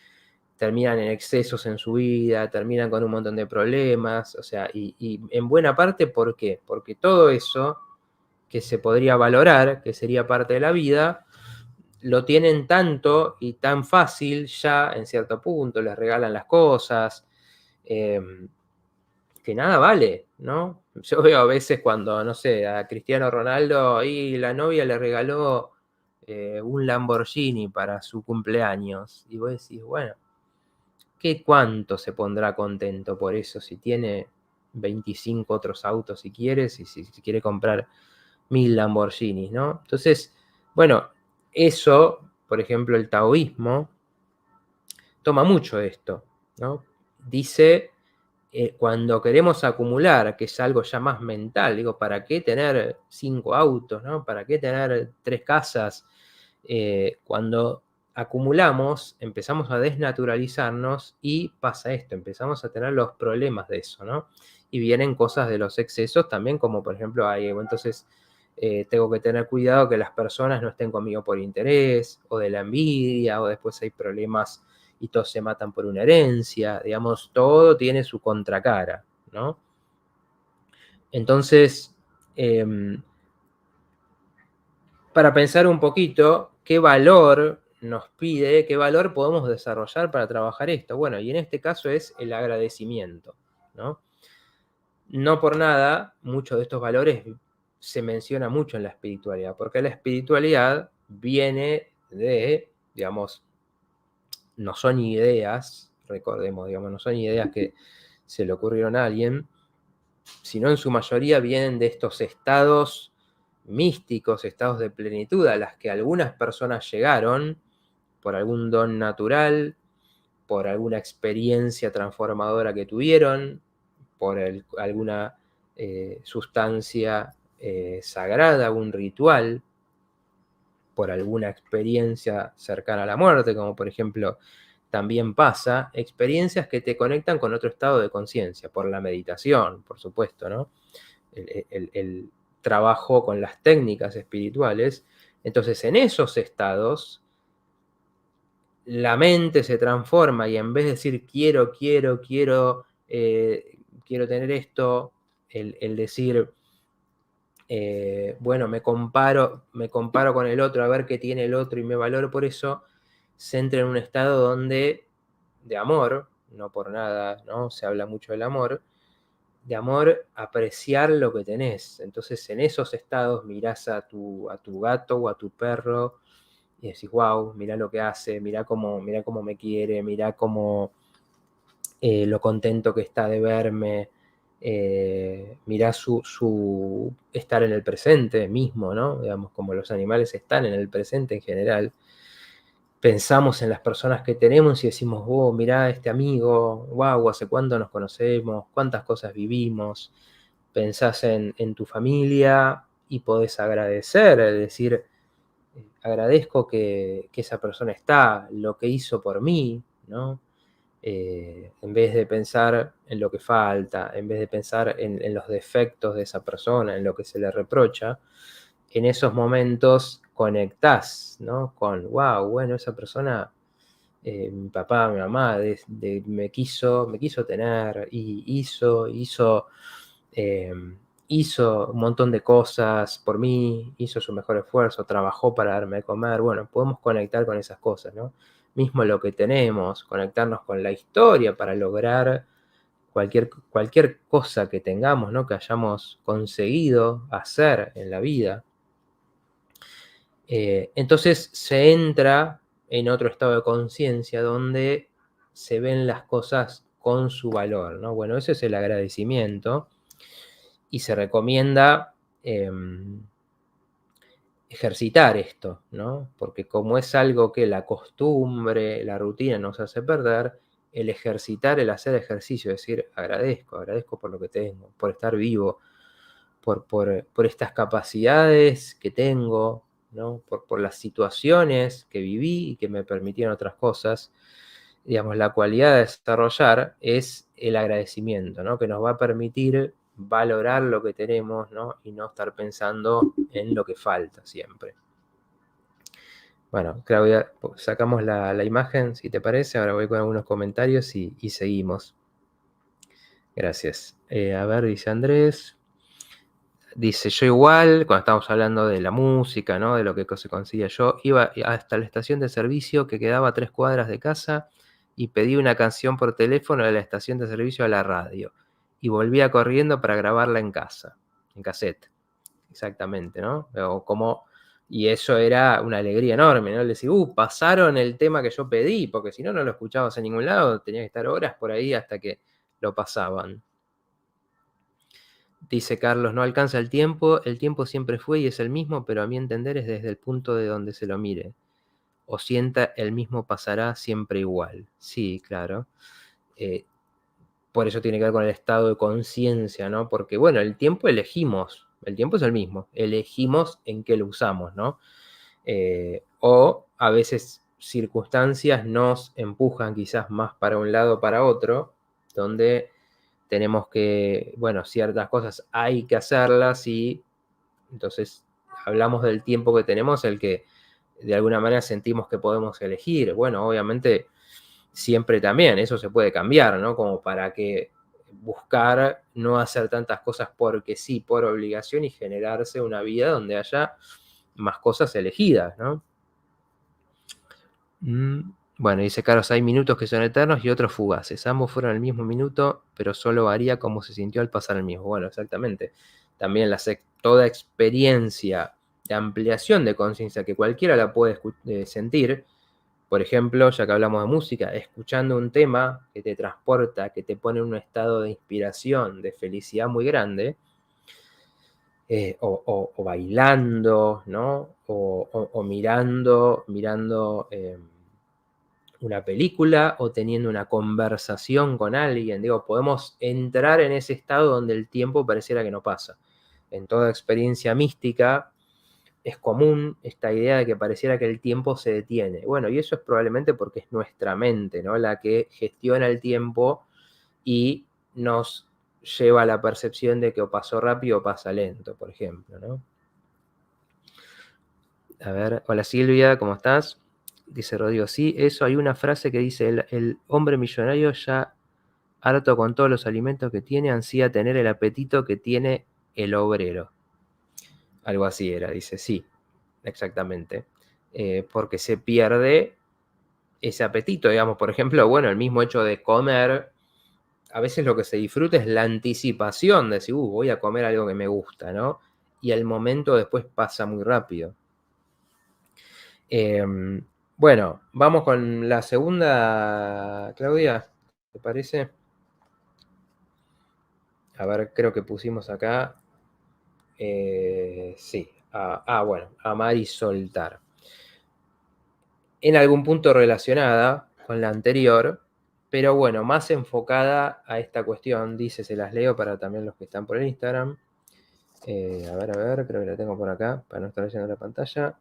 terminan en excesos en su vida, terminan con un montón de problemas, o sea, y en buena parte, ¿por qué? Porque todo eso que se podría valorar, que sería parte de la vida, lo tienen tanto y tan fácil ya en cierto punto, les regalan las cosas, eh, que nada vale, ¿no? Yo veo a veces cuando, no sé, a Cristiano Ronaldo y la novia le regaló un Lamborghini para su cumpleaños, y vos decís, bueno, ¿cuánto se pondrá contento por eso si tiene 25 otros autos si quieres, y si quiere comprar 1000 Lamborghinis, ¿no? Entonces, bueno, eso, por ejemplo, el taoísmo toma mucho de esto, ¿no? Dice, cuando queremos acumular, que es algo ya más mental, digo, ¿para qué tener 5 autos, ¿no? ¿Para qué tener 3 casas? Cuando acumulamos, empezamos a desnaturalizarnos y pasa esto, empezamos a tener los problemas de eso, ¿no? Y vienen cosas de los excesos también, como por ejemplo, entonces tengo que tener cuidado que las personas no estén conmigo por interés, o de la envidia, o después hay problemas y todos se matan por una herencia, digamos, todo tiene su contracara, ¿no? Entonces, para pensar un poquito qué valor nos pide, qué valor podemos desarrollar para trabajar esto. Bueno, y en este caso es el agradecimiento, ¿no? No por nada, muchos de estos valores se menciona mucho en la espiritualidad, porque la espiritualidad viene de, digamos, no son ideas, recordemos, digamos, no son ideas que se le ocurrieron a alguien, sino en su mayoría vienen de estos estados místicos, estados de plenitud a las que algunas personas llegaron por algún don natural, por alguna experiencia transformadora que tuvieron, por alguna sustancia sagrada, algún ritual, por alguna experiencia cercana a la muerte, como por ejemplo también pasa, experiencias que te conectan con otro estado de conciencia, por la meditación, por supuesto, ¿no? El trabajo con las técnicas espirituales. Entonces, en esos estados, la mente se transforma y en vez de decir quiero tener esto, el decir, bueno, me comparo con el otro, a ver qué tiene el otro y me valoro por eso, se entra en un estado donde, de amor, no por nada, ¿no? Se habla mucho del amor, de amor, apreciar lo que tenés. Entonces, en esos estados mirás a tu gato o a tu perro y decís, wow, mirá lo que hace, mirá cómo me quiere, mirá cómo lo contento que está de verme, mirá su estar en el presente mismo, ¿no? Digamos, como los animales están en el presente en general. Pensamos en las personas que tenemos y decimos, oh, mirá este amigo, wow, hace cuánto nos conocemos, cuántas cosas vivimos. Pensás en tu familia y podés agradecer, es decir, agradezco que esa persona está, lo que hizo por mí, ¿no? En vez de pensar en lo que falta, en vez de pensar en los defectos de esa persona, en lo que se le reprocha, en esos momentos conectás, ¿no? Con, wow, bueno, esa persona, mi papá, mi mamá, me quiso tener y eh, hizo un montón de cosas por mí, hizo su mejor esfuerzo, trabajó para darme de comer. Bueno, podemos conectar con esas cosas, ¿no? Mismo lo que tenemos, conectarnos con la historia para lograr cualquier cosa que tengamos, ¿no? Que hayamos conseguido hacer en la vida. Entonces se entra en otro estado de conciencia donde se ven las cosas con su valor, ¿no? Bueno, ese es el agradecimiento y se recomienda ejercitar esto, ¿no? Porque como es algo que la costumbre, la rutina nos hace perder, el ejercitar, el hacer ejercicio, es decir, agradezco por lo que tengo, por estar vivo, por estas capacidades que tengo, ¿no? Por las situaciones que viví y que me permitieron otras cosas. Digamos, la cualidad de desarrollar es el agradecimiento, ¿no? Que nos va a permitir valorar lo que tenemos, ¿no? Y no estar pensando en lo que falta siempre. Bueno, Claudia, sacamos la imagen, si te parece. Ahora voy con algunos comentarios y seguimos. Gracias. A ver, dice Andrés. Dice, yo igual, cuando estábamos hablando de la música, ¿no? De lo que se conseguía yo, iba hasta la estación de servicio que quedaba a 3 cuadras de casa y pedí una canción por teléfono de la estación de servicio a la radio. Y volvía corriendo para grabarla en casa, en cassette. Exactamente, ¿no? Y eso era una alegría enorme, ¿no? Le decía, pasaron el tema que yo pedí, porque si no, no lo escuchabas en ningún lado, tenía que estar horas por ahí hasta que lo pasaban. Dice Carlos, no alcanza el tiempo siempre fue y es el mismo, pero a mi entender es desde el punto de donde se lo mire. O sienta el mismo pasará siempre igual. Sí, claro. Por eso tiene que ver con el estado de conciencia, ¿no? Porque, bueno, el tiempo elegimos, el tiempo es el mismo, elegimos en qué lo usamos, ¿no? O a veces circunstancias nos empujan quizás más para un lado o para otro, donde tenemos que, bueno, ciertas cosas hay que hacerlas y entonces hablamos del tiempo que tenemos, el que de alguna manera sentimos que podemos elegir. Bueno, obviamente siempre también eso se puede cambiar, ¿no? Como para que buscar no hacer tantas cosas porque sí, por obligación y generarse una vida donde haya más cosas elegidas, ¿no? Bueno, dice Carlos, hay minutos que son eternos y otros fugaces. Ambos fueron el mismo minuto, pero solo varía cómo se sintió al pasar el mismo. Bueno, exactamente. También toda experiencia de ampliación de conciencia que cualquiera la puede sentir. Por ejemplo, ya que hablamos de música, escuchando un tema que te transporta, que te pone en un estado de inspiración, de felicidad muy grande, o bailando, ¿no? O mirando una película o teniendo una conversación con alguien. Digo, podemos entrar en ese estado donde el tiempo pareciera que no pasa. En toda experiencia mística es común esta idea de que pareciera que el tiempo se detiene. Bueno, y eso es probablemente porque es nuestra mente, ¿no? La que gestiona el tiempo y nos lleva a la percepción de que o pasó rápido o pasa lento, por ejemplo, ¿no? A ver, hola Silvia, ¿cómo estás? Dice Rodrigo, sí, eso hay una frase que dice, el hombre millonario ya harto con todos los alimentos que tiene, ansía tener el apetito que tiene el obrero. Algo así era, dice, sí, exactamente. Porque se pierde ese apetito, digamos, por ejemplo, bueno, el mismo hecho de comer, a veces lo que se disfruta es la anticipación de decir, voy a comer algo que me gusta, ¿no? Y el momento después pasa muy rápido. Bueno, vamos con la segunda, Claudia, ¿te parece? A ver, creo que pusimos acá. Sí. Bueno, amar y soltar. En algún punto relacionada con la anterior, pero bueno, más enfocada a esta cuestión. Dice, se las leo para también los que están por el Instagram. A ver, creo que la tengo por acá, para no estar leyendo la pantalla.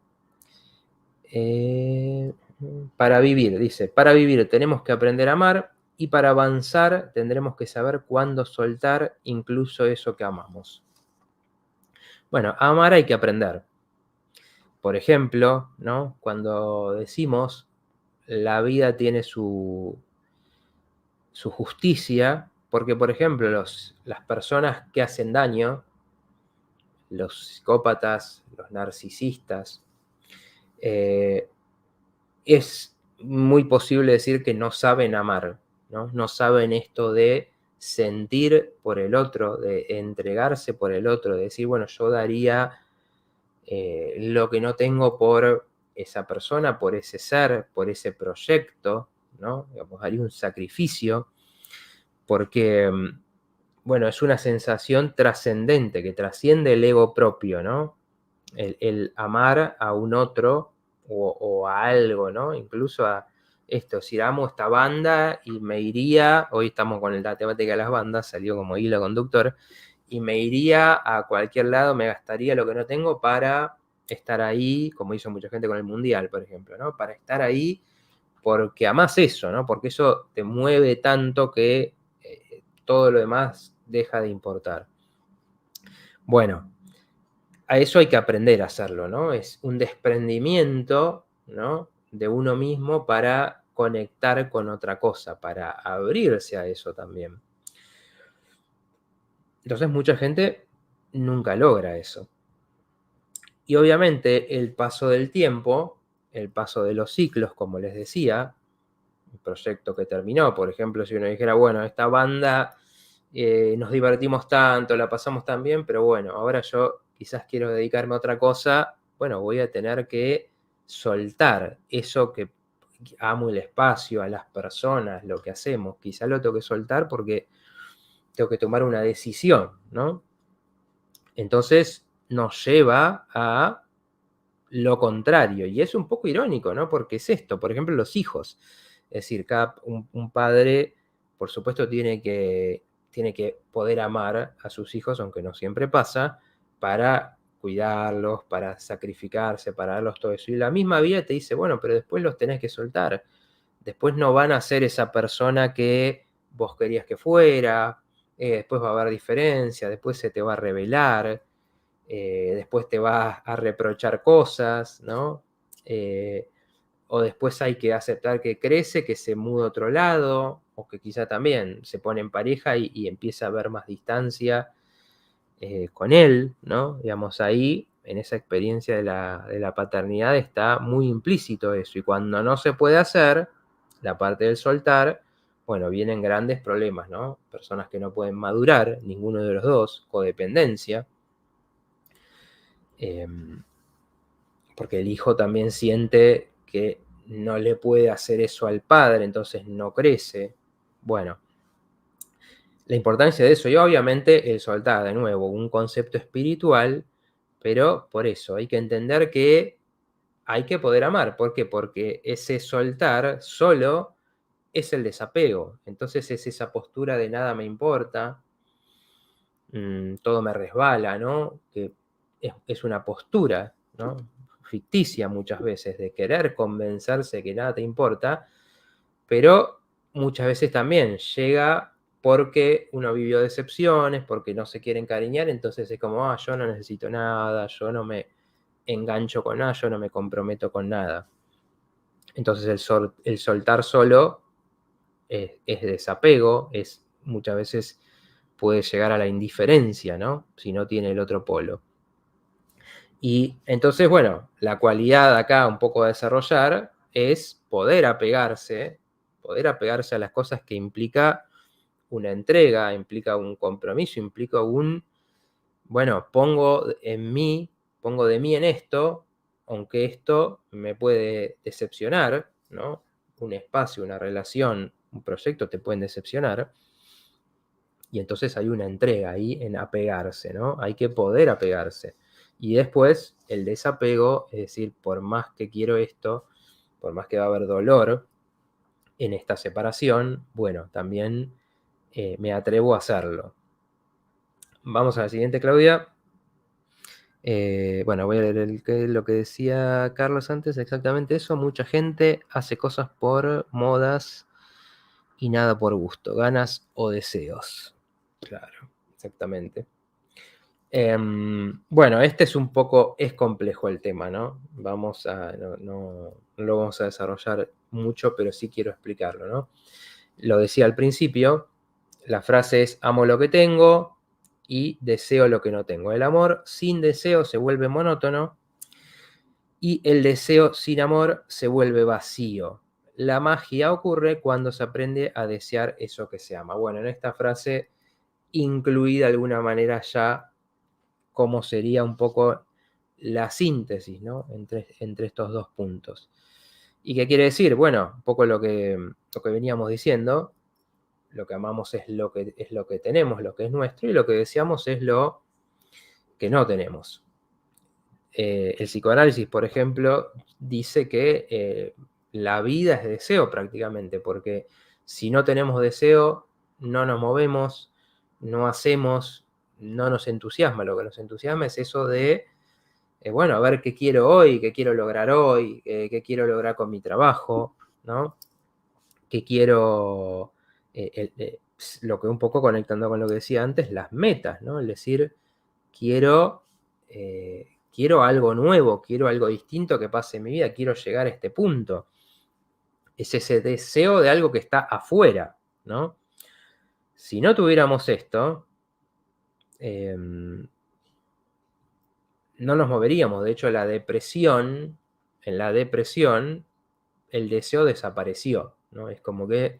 Para vivir, dice, para vivir tenemos que aprender a amar y para avanzar tendremos que saber cuándo soltar incluso eso que amamos. Bueno, a amar hay que aprender. Por ejemplo, ¿no? Cuando decimos la vida tiene su justicia, porque por ejemplo las personas que hacen daño, los psicópatas, los narcisistas, es muy posible decir que no saben amar, ¿no? No saben esto de sentir por el otro, de entregarse por el otro, de decir, bueno, yo daría lo que no tengo por esa persona, por ese ser, por ese proyecto, ¿no? Digamos, haría un sacrificio, porque, bueno, es una sensación trascendente, que trasciende el ego propio, ¿no? El amar a un otro o a algo, ¿no? Incluso a esto, si amo esta banda y me iría, hoy estamos con la temática de las bandas, salió como hilo conductor, y me iría a cualquier lado, me gastaría lo que no tengo para estar ahí, como hizo mucha gente con el Mundial, por ejemplo, ¿no? Para estar ahí porque amás eso, ¿no? Porque eso te mueve tanto que todo lo demás deja de importar. Bueno, a eso hay que aprender a hacerlo, ¿no? Es un desprendimiento, ¿no? De uno mismo para conectar con otra cosa, para abrirse a eso también. Entonces mucha gente nunca logra eso. Y obviamente el paso del tiempo, el paso de los ciclos, como les decía, un proyecto que terminó, por ejemplo, si uno dijera, bueno, esta banda nos divertimos tanto, la pasamos tan bien, pero bueno, ahora yo quizás quiero dedicarme a otra cosa, bueno, voy a tener que soltar eso que amo, el espacio, a las personas, lo que hacemos, quizás lo tengo que soltar porque tengo que tomar una decisión, ¿no? Entonces nos lleva a lo contrario, y es un poco irónico, ¿no? Porque es esto, por ejemplo, los hijos. Es decir, un padre, por supuesto, tiene que poder amar a sus hijos, aunque no siempre pasa, para cuidarlos, para sacrificarse, para darlos todo eso. Y la misma vida te dice, bueno, pero después los tenés que soltar. Después no van a ser esa persona que vos querías que fuera, después va a haber diferencia, después se te va a revelar, después te va a reprochar cosas, ¿no? O después hay que aceptar que crece, que se muda a otro lado, o que quizá también se pone en pareja y empieza a haber más distancia con él, ¿no? Digamos, ahí, en esa experiencia de la paternidad está muy implícito eso, y cuando no se puede hacer, la parte del soltar, bueno, vienen grandes problemas, ¿no? Personas que no pueden madurar, ninguno de los dos, codependencia, porque el hijo también siente que no le puede hacer eso al padre, entonces no crece. Bueno, la importancia de eso, y obviamente el soltar, de nuevo, un concepto espiritual, pero por eso hay que entender que hay que poder amar. ¿Por qué? Porque ese soltar solo es el desapego. Entonces es esa postura de nada me importa, todo me resbala, ¿no? Que es una postura, ¿no? Ficticia muchas veces, de querer convencerse que nada te importa, pero muchas veces también llega porque uno vivió decepciones, porque no se quiere encariñar, entonces es como, yo no necesito nada, yo no me engancho con nada, yo no me comprometo con nada. Entonces el soltar solo es desapego, muchas veces puede llegar a la indiferencia, ¿no? Si no tiene el otro polo. Y entonces, bueno, la cualidad acá un poco a desarrollar es poder apegarse a las cosas que implica una entrega, implica un compromiso, implica bueno, pongo de mí en esto, aunque esto me puede decepcionar, ¿no? Un espacio, una relación, un proyecto te pueden decepcionar, y entonces hay una entrega ahí en apegarse, ¿no? Hay que poder apegarse. Y después el desapego, es decir, por más que quiero esto, por más que va a haber dolor en esta separación, bueno, también me atrevo a hacerlo. Vamos a la siguiente, Claudia. Bueno, voy a leer lo que decía Carlos antes, exactamente eso. Mucha gente hace cosas por modas y nada por gusto, ganas o deseos. Claro, exactamente. Bueno, este es complejo el tema, ¿no? No lo vamos a desarrollar mucho, pero sí quiero explicarlo, ¿no? Lo decía al principio, la frase es amo lo que tengo y deseo lo que no tengo. El amor sin deseo se vuelve monótono y el deseo sin amor se vuelve vacío. La magia ocurre cuando se aprende a desear eso que se ama. Bueno, en esta frase incluí de alguna manera ya cómo sería un poco la síntesis, ¿no? Entre estos dos puntos. ¿Y qué quiere decir? Bueno, un poco lo que veníamos diciendo, lo que amamos es lo que tenemos, lo que es nuestro, y lo que deseamos es lo que no tenemos. El psicoanálisis, por ejemplo, dice que la vida es deseo prácticamente, porque si no tenemos deseo, no nos movemos, no hacemos, no nos entusiasma. Lo que nos entusiasma es eso de, bueno, a ver qué quiero hoy, qué quiero lograr hoy, qué quiero lograr con mi trabajo, ¿no? Qué quiero, lo que un poco conectando con lo que decía antes, las metas, ¿no? Es decir, quiero algo nuevo, quiero algo distinto que pase en mi vida, quiero llegar a este punto. Es ese deseo de algo que está afuera, ¿no? Si no tuviéramos esto, no nos moveríamos. De hecho, en la depresión, el deseo desapareció, ¿no? Es como que,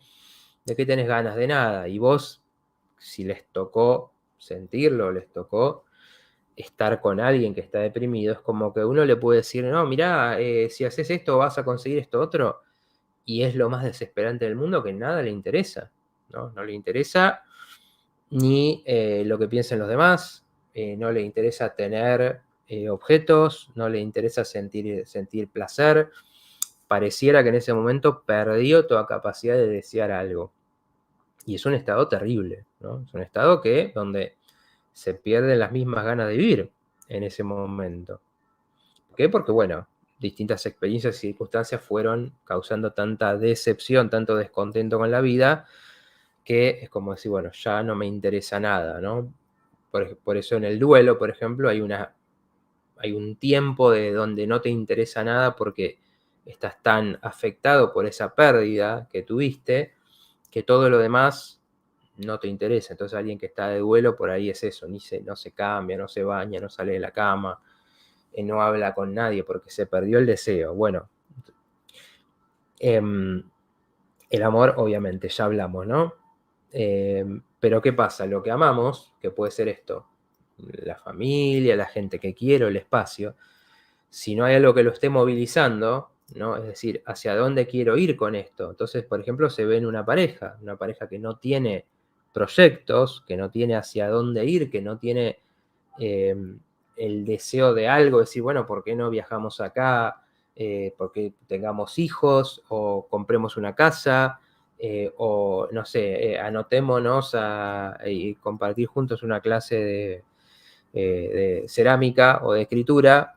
¿de qué tenés ganas? De nada. Y vos, si les tocó sentirlo, les tocó estar con alguien que está deprimido, es como que uno le puede decir, no, mirá, si haces esto vas a conseguir esto otro, y es lo más desesperante del mundo que nada le interesa, ¿no? No le interesa ni lo que piensen los demás, no le interesa tener objetos, no le interesa sentir placer, pareciera que en ese momento perdió toda capacidad de desear algo. Y es un estado terrible, ¿no? Es un estado donde se pierden las mismas ganas de vivir en ese momento. ¿Por qué? Porque, bueno, distintas experiencias y circunstancias fueron causando tanta decepción, tanto descontento con la vida, que es como decir, bueno, ya no me interesa nada, ¿no? Por eso en el duelo, por ejemplo, hay un tiempo de donde no te interesa nada porque estás tan afectado por esa pérdida que tuviste, que todo lo demás no te interesa. Entonces alguien que está de duelo por ahí es eso, no se cambia, no se baña, no sale de la cama, no habla con nadie porque se perdió el deseo. Bueno, el amor obviamente, ya hablamos, ¿no? Pero ¿qué pasa? Lo que amamos, que puede ser esto, la familia, la gente que quiero, el espacio, si no hay algo que lo esté movilizando, ¿no? Es decir, ¿hacia dónde quiero ir con esto? Entonces, por ejemplo, se ve en una pareja que no tiene proyectos, que no tiene hacia dónde ir, que no tiene el deseo de algo, decir, bueno, ¿por qué no viajamos acá? ¿Por qué tengamos hijos? ¿O compremos una casa? O, no sé, anotémonos a compartir juntos una clase de cerámica o de escritura.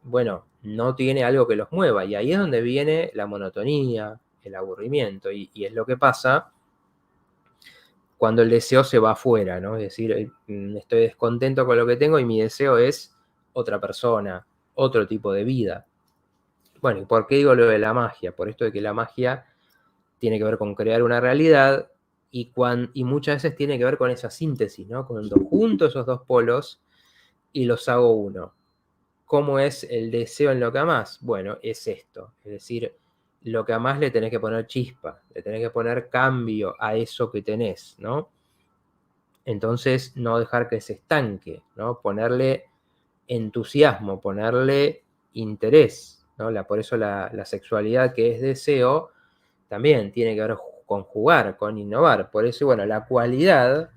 bueno, no tiene algo que los mueva. Y ahí es donde viene la monotonía, el aburrimiento. Y es lo que pasa cuando el deseo se va afuera, ¿no? Es decir, estoy descontento con lo que tengo y mi deseo es otra persona, otro tipo de vida. Bueno, ¿y por qué digo lo de la magia? Por esto de que la magia tiene que ver con crear una realidad y muchas veces tiene que ver con esa síntesis, ¿no? Cuando junto esos dos polos y los hago uno. ¿Cómo es el deseo en lo que amás? Bueno, es esto. Es decir, lo que amás le tenés que poner chispa, le tenés que poner cambio a eso que tenés, ¿no? Entonces, no dejar que se estanque, ¿no? Ponerle entusiasmo, ponerle interés, ¿no? Por eso la sexualidad, que es deseo, también tiene que ver con jugar, con innovar. Por eso, bueno, la cualidad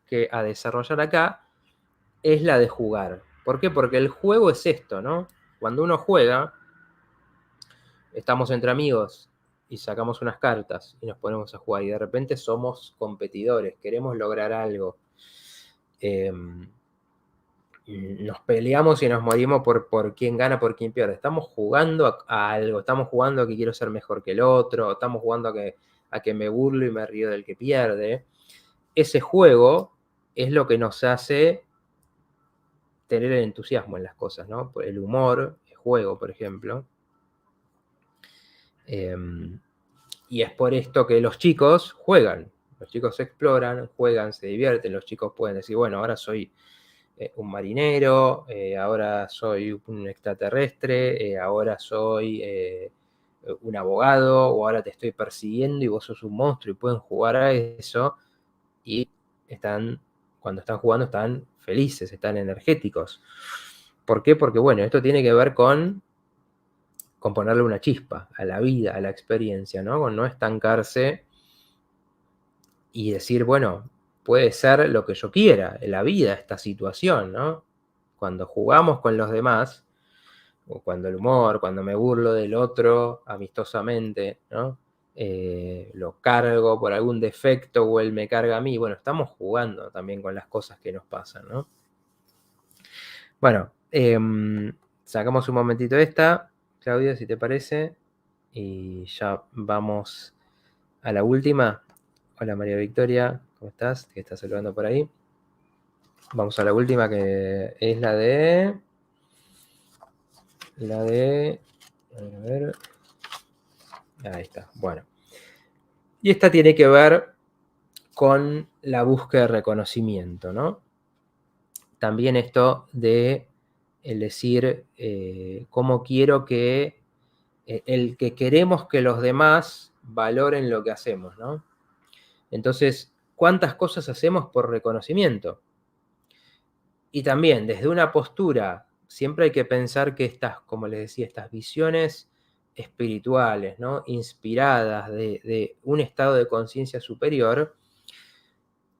que a desarrollar acá es la de jugar. ¿Por qué? Porque el juego es esto, ¿no? Cuando uno juega, estamos entre amigos y sacamos unas cartas y nos ponemos a jugar y de repente somos competidores, queremos lograr algo. Nos peleamos y nos morimos por quién gana, por quién pierde. Estamos jugando a algo, estamos jugando a que quiero ser mejor que el otro, estamos jugando a que me burlo y me río del que pierde. Ese juego es lo que nos hace tener el entusiasmo en las cosas, ¿no? El humor, el juego, por ejemplo. Y es por esto que los chicos juegan. Los chicos exploran, juegan, se divierten. Los chicos pueden decir, bueno, ahora soy un marinero, ahora soy un extraterrestre, ahora soy un abogado, o ahora te estoy persiguiendo y vos sos un monstruo, y pueden jugar a eso, y cuando están jugando están felices, están energéticos. ¿Por qué? Porque, bueno, esto tiene que ver con ponerle una chispa a la vida, a la experiencia, ¿no? Con no estancarse y decir, bueno, puede ser lo que yo quiera, la vida, esta situación, ¿no? Cuando jugamos con los demás, o cuando el humor, cuando me burlo del otro amistosamente, ¿no? Lo cargo por algún defecto o él me carga a mí, bueno, estamos jugando también con las cosas que nos pasan, ¿no? Bueno, sacamos un momentito esta, Claudia, si te parece, y ya vamos a la última. Hola María Victoria, ¿cómo estás? ¿Qué estás saludando por ahí? Vamos a la última, que es la de... A ver. Ahí está, bueno. Y esta tiene que ver con la búsqueda de reconocimiento, ¿no? También esto de el decir cómo quiero que el que queremos que los demás valoren lo que hacemos, ¿no? Entonces, ¿cuántas cosas hacemos por reconocimiento? Y también desde una postura, siempre hay que pensar que estas, como les decía, estas visiones espirituales, ¿no? Inspiradas de un estado de conciencia superior,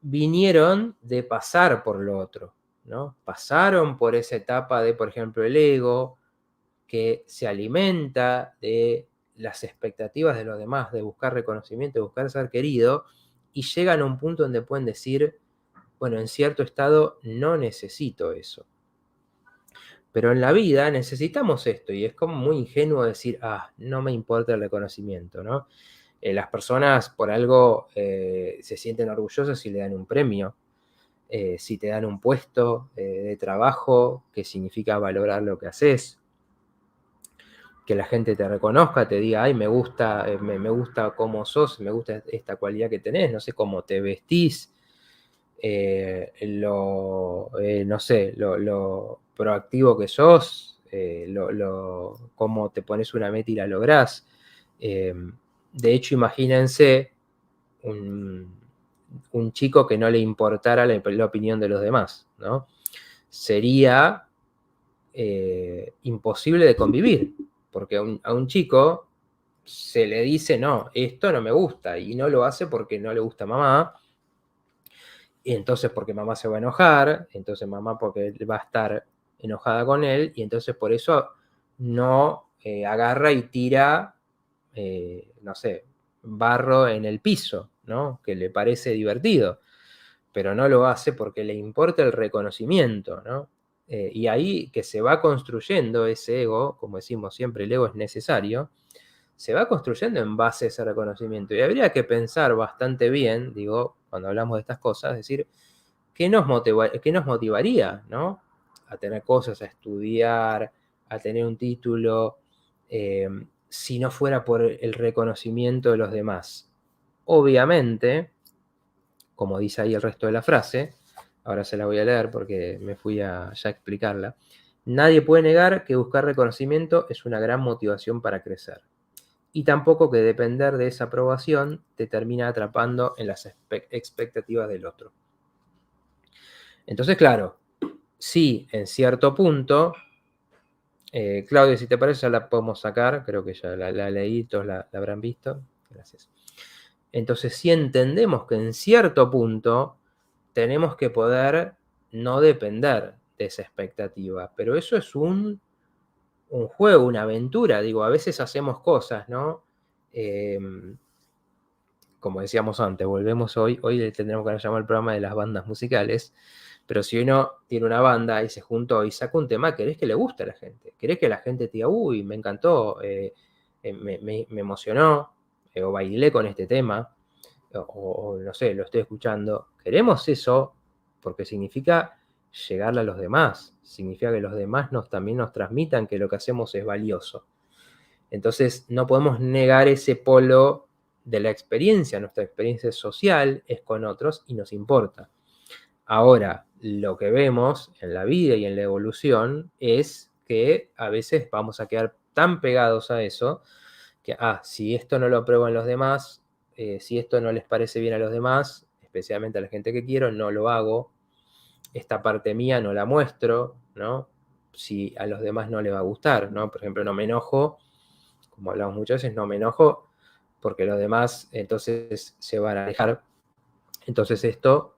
vinieron de pasar por lo otro, ¿no? Pasaron por esa etapa de, por ejemplo, el ego, que se alimenta de las expectativas de los demás, de buscar reconocimiento, de buscar ser querido, y llegan a un punto donde pueden decir, bueno, en cierto estado no necesito eso. Pero en la vida necesitamos esto, y es como muy ingenuo decir, no me importa el reconocimiento, ¿no? Las personas por algo se sienten orgullosas si le dan un premio, si te dan un puesto de trabajo, que significa valorar lo que haces, que la gente te reconozca, te diga, ay, me gusta cómo sos, me gusta esta cualidad que tenés, no sé, cómo te vestís, no sé, lo proactivo que sos, cómo te pones una meta y la lográs. De hecho, imagínense un chico que no le importara la opinión de los demás, ¿no? Sería imposible de convivir, porque a un chico se le dice, no, esto no me gusta, y no lo hace porque no le gusta a mamá, y entonces porque mamá se va a enojar, entonces mamá porque va a estar enojada con él, y entonces por eso no agarra y tira, no sé, barro en el piso, ¿no? Que le parece divertido, pero no lo hace porque le importa el reconocimiento, ¿no? Y ahí que se va construyendo ese ego, como decimos siempre, el ego es necesario, se va construyendo en base a ese reconocimiento. Y habría que pensar bastante bien, digo, cuando hablamos de estas cosas, decir, qué nos motivaría, ¿no? A tener cosas, a estudiar, a tener un título, si no fuera por el reconocimiento de los demás. Obviamente, como dice ahí el resto de la frase, ahora se la voy a leer porque me fui a ya explicarla. Nadie puede negar que buscar reconocimiento es una gran motivación para crecer. Y tampoco que depender de esa aprobación te termina atrapando en las expectativas del otro. Entonces, claro, sí, en cierto punto, Claudio, si te parece, ya la podemos sacar, creo que ya la leí, todos la habrán visto. Gracias. Entonces, sí entendemos que en cierto punto tenemos que poder no depender de esa expectativa, pero eso es un juego, una aventura, digo, a veces hacemos cosas, ¿no? Como decíamos antes, volvemos hoy le tendremos que llamar el programa de las bandas musicales, pero si uno tiene una banda y se juntó y saca un tema, querés que le guste a la gente, querés que la gente te diga, uy, me encantó, me emocionó, o bailé con este tema, o no sé, lo estoy escuchando. Queremos eso porque significa llegarle a los demás, significa que los demás también nos transmitan que lo que hacemos es valioso. Entonces no podemos negar ese polo de la experiencia. Nuestra experiencia social es con otros y nos importa. Ahora, lo que vemos en la vida y en la evolución es que a veces vamos a quedar tan pegados a eso que, si esto no lo aprueban los demás, si esto no les parece bien a los demás, especialmente a la gente que quiero, no lo hago. Esta parte mía no la muestro, ¿no? Si a los demás no les va a gustar, ¿no? Por ejemplo, no me enojo, como hablamos muchas veces, no me enojo porque los demás entonces se van a alejar. Entonces esto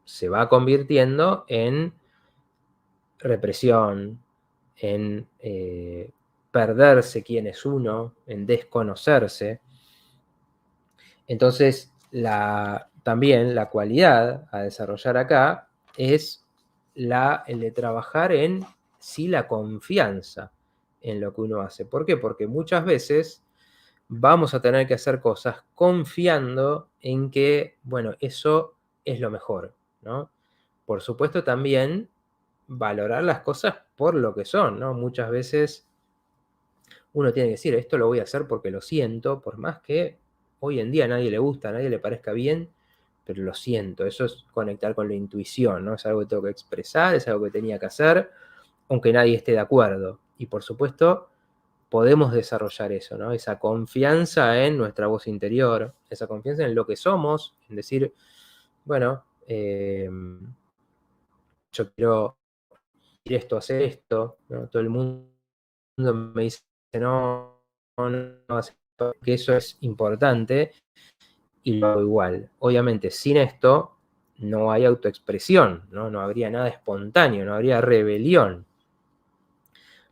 se va convirtiendo en represión, en perderse quién es uno, en desconocerse. Entonces, también la cualidad a desarrollar acá es el de trabajar en sí la confianza en lo que uno hace. ¿Por qué? Porque muchas veces vamos a tener que hacer cosas confiando en que, bueno, eso es lo mejor, ¿no? Por supuesto también valorar las cosas por lo que son, ¿no? Muchas veces uno tiene que decir, esto lo voy a hacer porque lo siento, por más que hoy en día a nadie le gusta, a nadie le parezca bien, pero lo siento. Eso es conectar con la intuición, ¿no? Es algo que tengo que expresar, es algo que tenía que hacer, aunque nadie esté de acuerdo. Y por supuesto, podemos desarrollar eso, ¿no? Esa confianza en nuestra voz interior, esa confianza en lo que somos, en decir, bueno, yo quiero ir esto, hacer esto, ¿no? Todo el mundo me dice, no, no, que eso es importante y lo hago igual. Obviamente, sin esto no hay autoexpresión, ¿no? No habría nada espontáneo, no habría rebelión.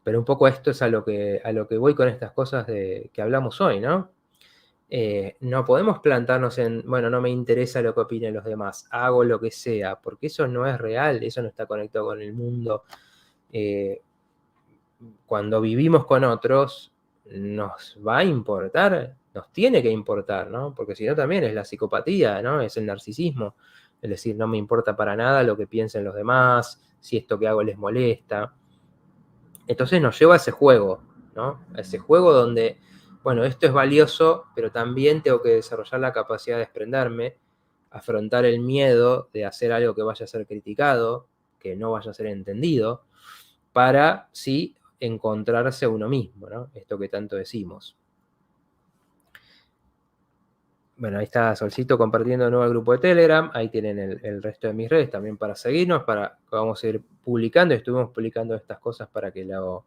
Pero un poco esto es a lo que voy con estas cosas que hablamos hoy, ¿no? No podemos plantarnos en, bueno, no me interesa lo que opinen los demás, hago lo que sea, porque eso no es real, eso no está conectado con el mundo. Cuando vivimos con otros, nos va a importar, nos tiene que importar, ¿no? Porque si no también es la psicopatía, ¿no? Es el narcisismo. Es decir, no me importa para nada lo que piensen los demás, si esto que hago les molesta. Entonces nos lleva a ese juego, ¿no? A ese juego donde, bueno, esto es valioso, pero también tengo que desarrollar la capacidad de desprenderme, afrontar el miedo de hacer algo que vaya a ser criticado, que no vaya a ser entendido, para sí encontrarse a uno mismo, ¿no? Esto que tanto decimos. Bueno, ahí está Solcito compartiendo de nuevo el grupo de Telegram. Ahí tienen el resto de mis redes también para seguirnos, vamos a ir publicando. Estuvimos publicando estas cosas para que lo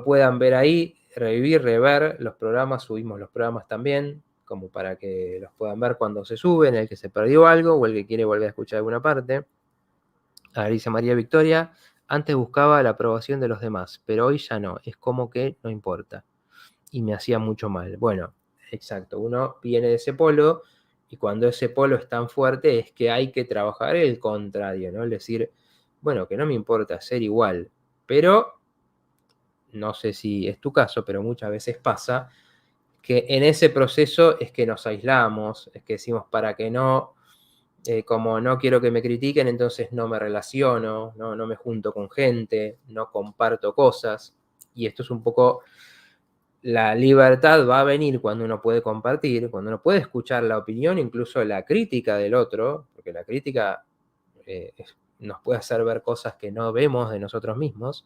puedan ver ahí, revivir, rever los programas. Subimos los programas también, como para que los puedan ver cuando se suben, el que se perdió algo o el que quiere volver a escuchar alguna parte. Ahí dice María Victoria, antes buscaba la aprobación de los demás, pero hoy ya no, es como que no importa. Y me hacía mucho mal. Bueno, exacto, uno viene de ese polo y cuando ese polo es tan fuerte es que hay que trabajar el contrario, ¿no? Es decir, bueno, que no me importa ser igual, pero no sé si es tu caso, pero muchas veces pasa que en ese proceso es que nos aislamos, es que decimos para que no, como no quiero que me critiquen, entonces no me relaciono, no me junto con gente, no comparto cosas. Y esto es un poco, la libertad va a venir cuando uno puede compartir, cuando uno puede escuchar la opinión, incluso la crítica del otro, porque la crítica nos puede hacer ver cosas que no vemos de nosotros mismos,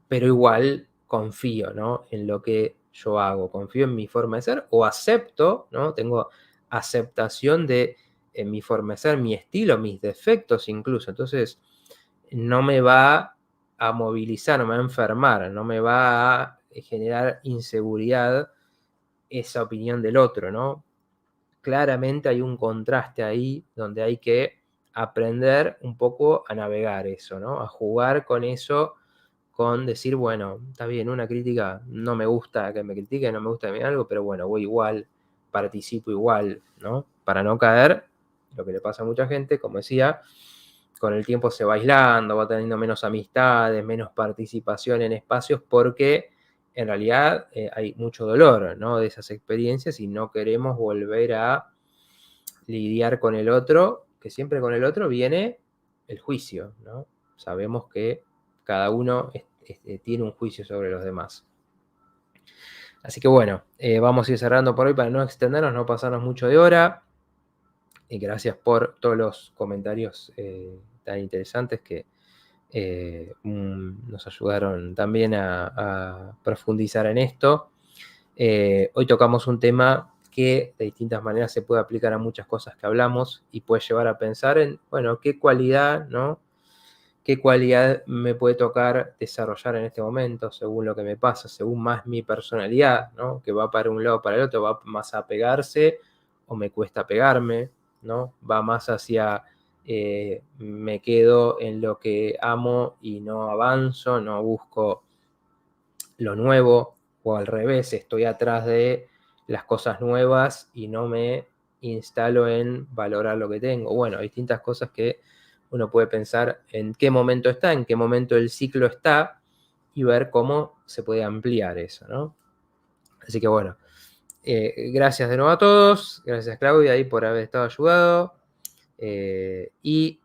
pero igual confío, ¿no? En lo que yo hago, confío en mi forma de ser o acepto, ¿no? Tengo aceptación de mi forma de ser, mi estilo, mis defectos incluso. Entonces, no me va a movilizar, no me va a enfermar, no me va a generar inseguridad esa opinión del otro, ¿no? Claramente hay un contraste ahí donde hay que aprender un poco a navegar eso, ¿no? A jugar con eso, con decir, bueno, está bien, una crítica, no me gusta que me critique, no me gusta que me digan algo, pero bueno, voy igual, participo igual, ¿no? Para no caer, lo que le pasa a mucha gente, como decía, con el tiempo se va aislando, va teniendo menos amistades, menos participación en espacios, porque en realidad hay mucho dolor, ¿no? De esas experiencias y no queremos volver a lidiar con el otro, que siempre con el otro viene el juicio, ¿no? Sabemos que cada uno tiene un juicio sobre los demás. Así que bueno, vamos a ir cerrando por hoy para no extendernos, no pasarnos mucho de hora. Y gracias por todos los comentarios tan interesantes que nos ayudaron también a profundizar en esto. Hoy tocamos un tema que de distintas maneras se puede aplicar a muchas cosas que hablamos y puede llevar a pensar en, bueno, qué cualidad, ¿no? ¿Qué cualidad me puede tocar desarrollar en este momento según lo que me pasa, según más mi personalidad, ¿no? Que va para un lado o para el otro, va más a pegarse o me cuesta pegarme, ¿no? Va más hacia me quedo en lo que amo y no avanzo, no busco lo nuevo, o al revés, estoy atrás de las cosas nuevas y no me instalo en valorar lo que tengo. Bueno, distintas cosas que uno puede pensar en qué momento está, en qué momento del ciclo está y ver cómo se puede ampliar eso, ¿no? Así que bueno, gracias de nuevo a todos, gracias Claudia ahí por haber estado ayudado y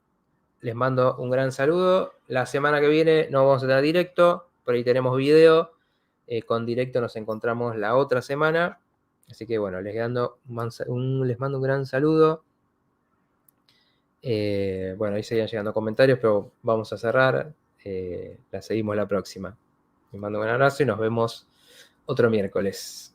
les mando un gran saludo. La semana que viene no vamos a tener directo, por ahí tenemos video. Con directo nos encontramos la otra semana. Así que bueno, les mando un gran saludo. Bueno, ahí seguían llegando comentarios, pero vamos a cerrar. La seguimos la próxima. Les mando un abrazo y nos vemos otro miércoles.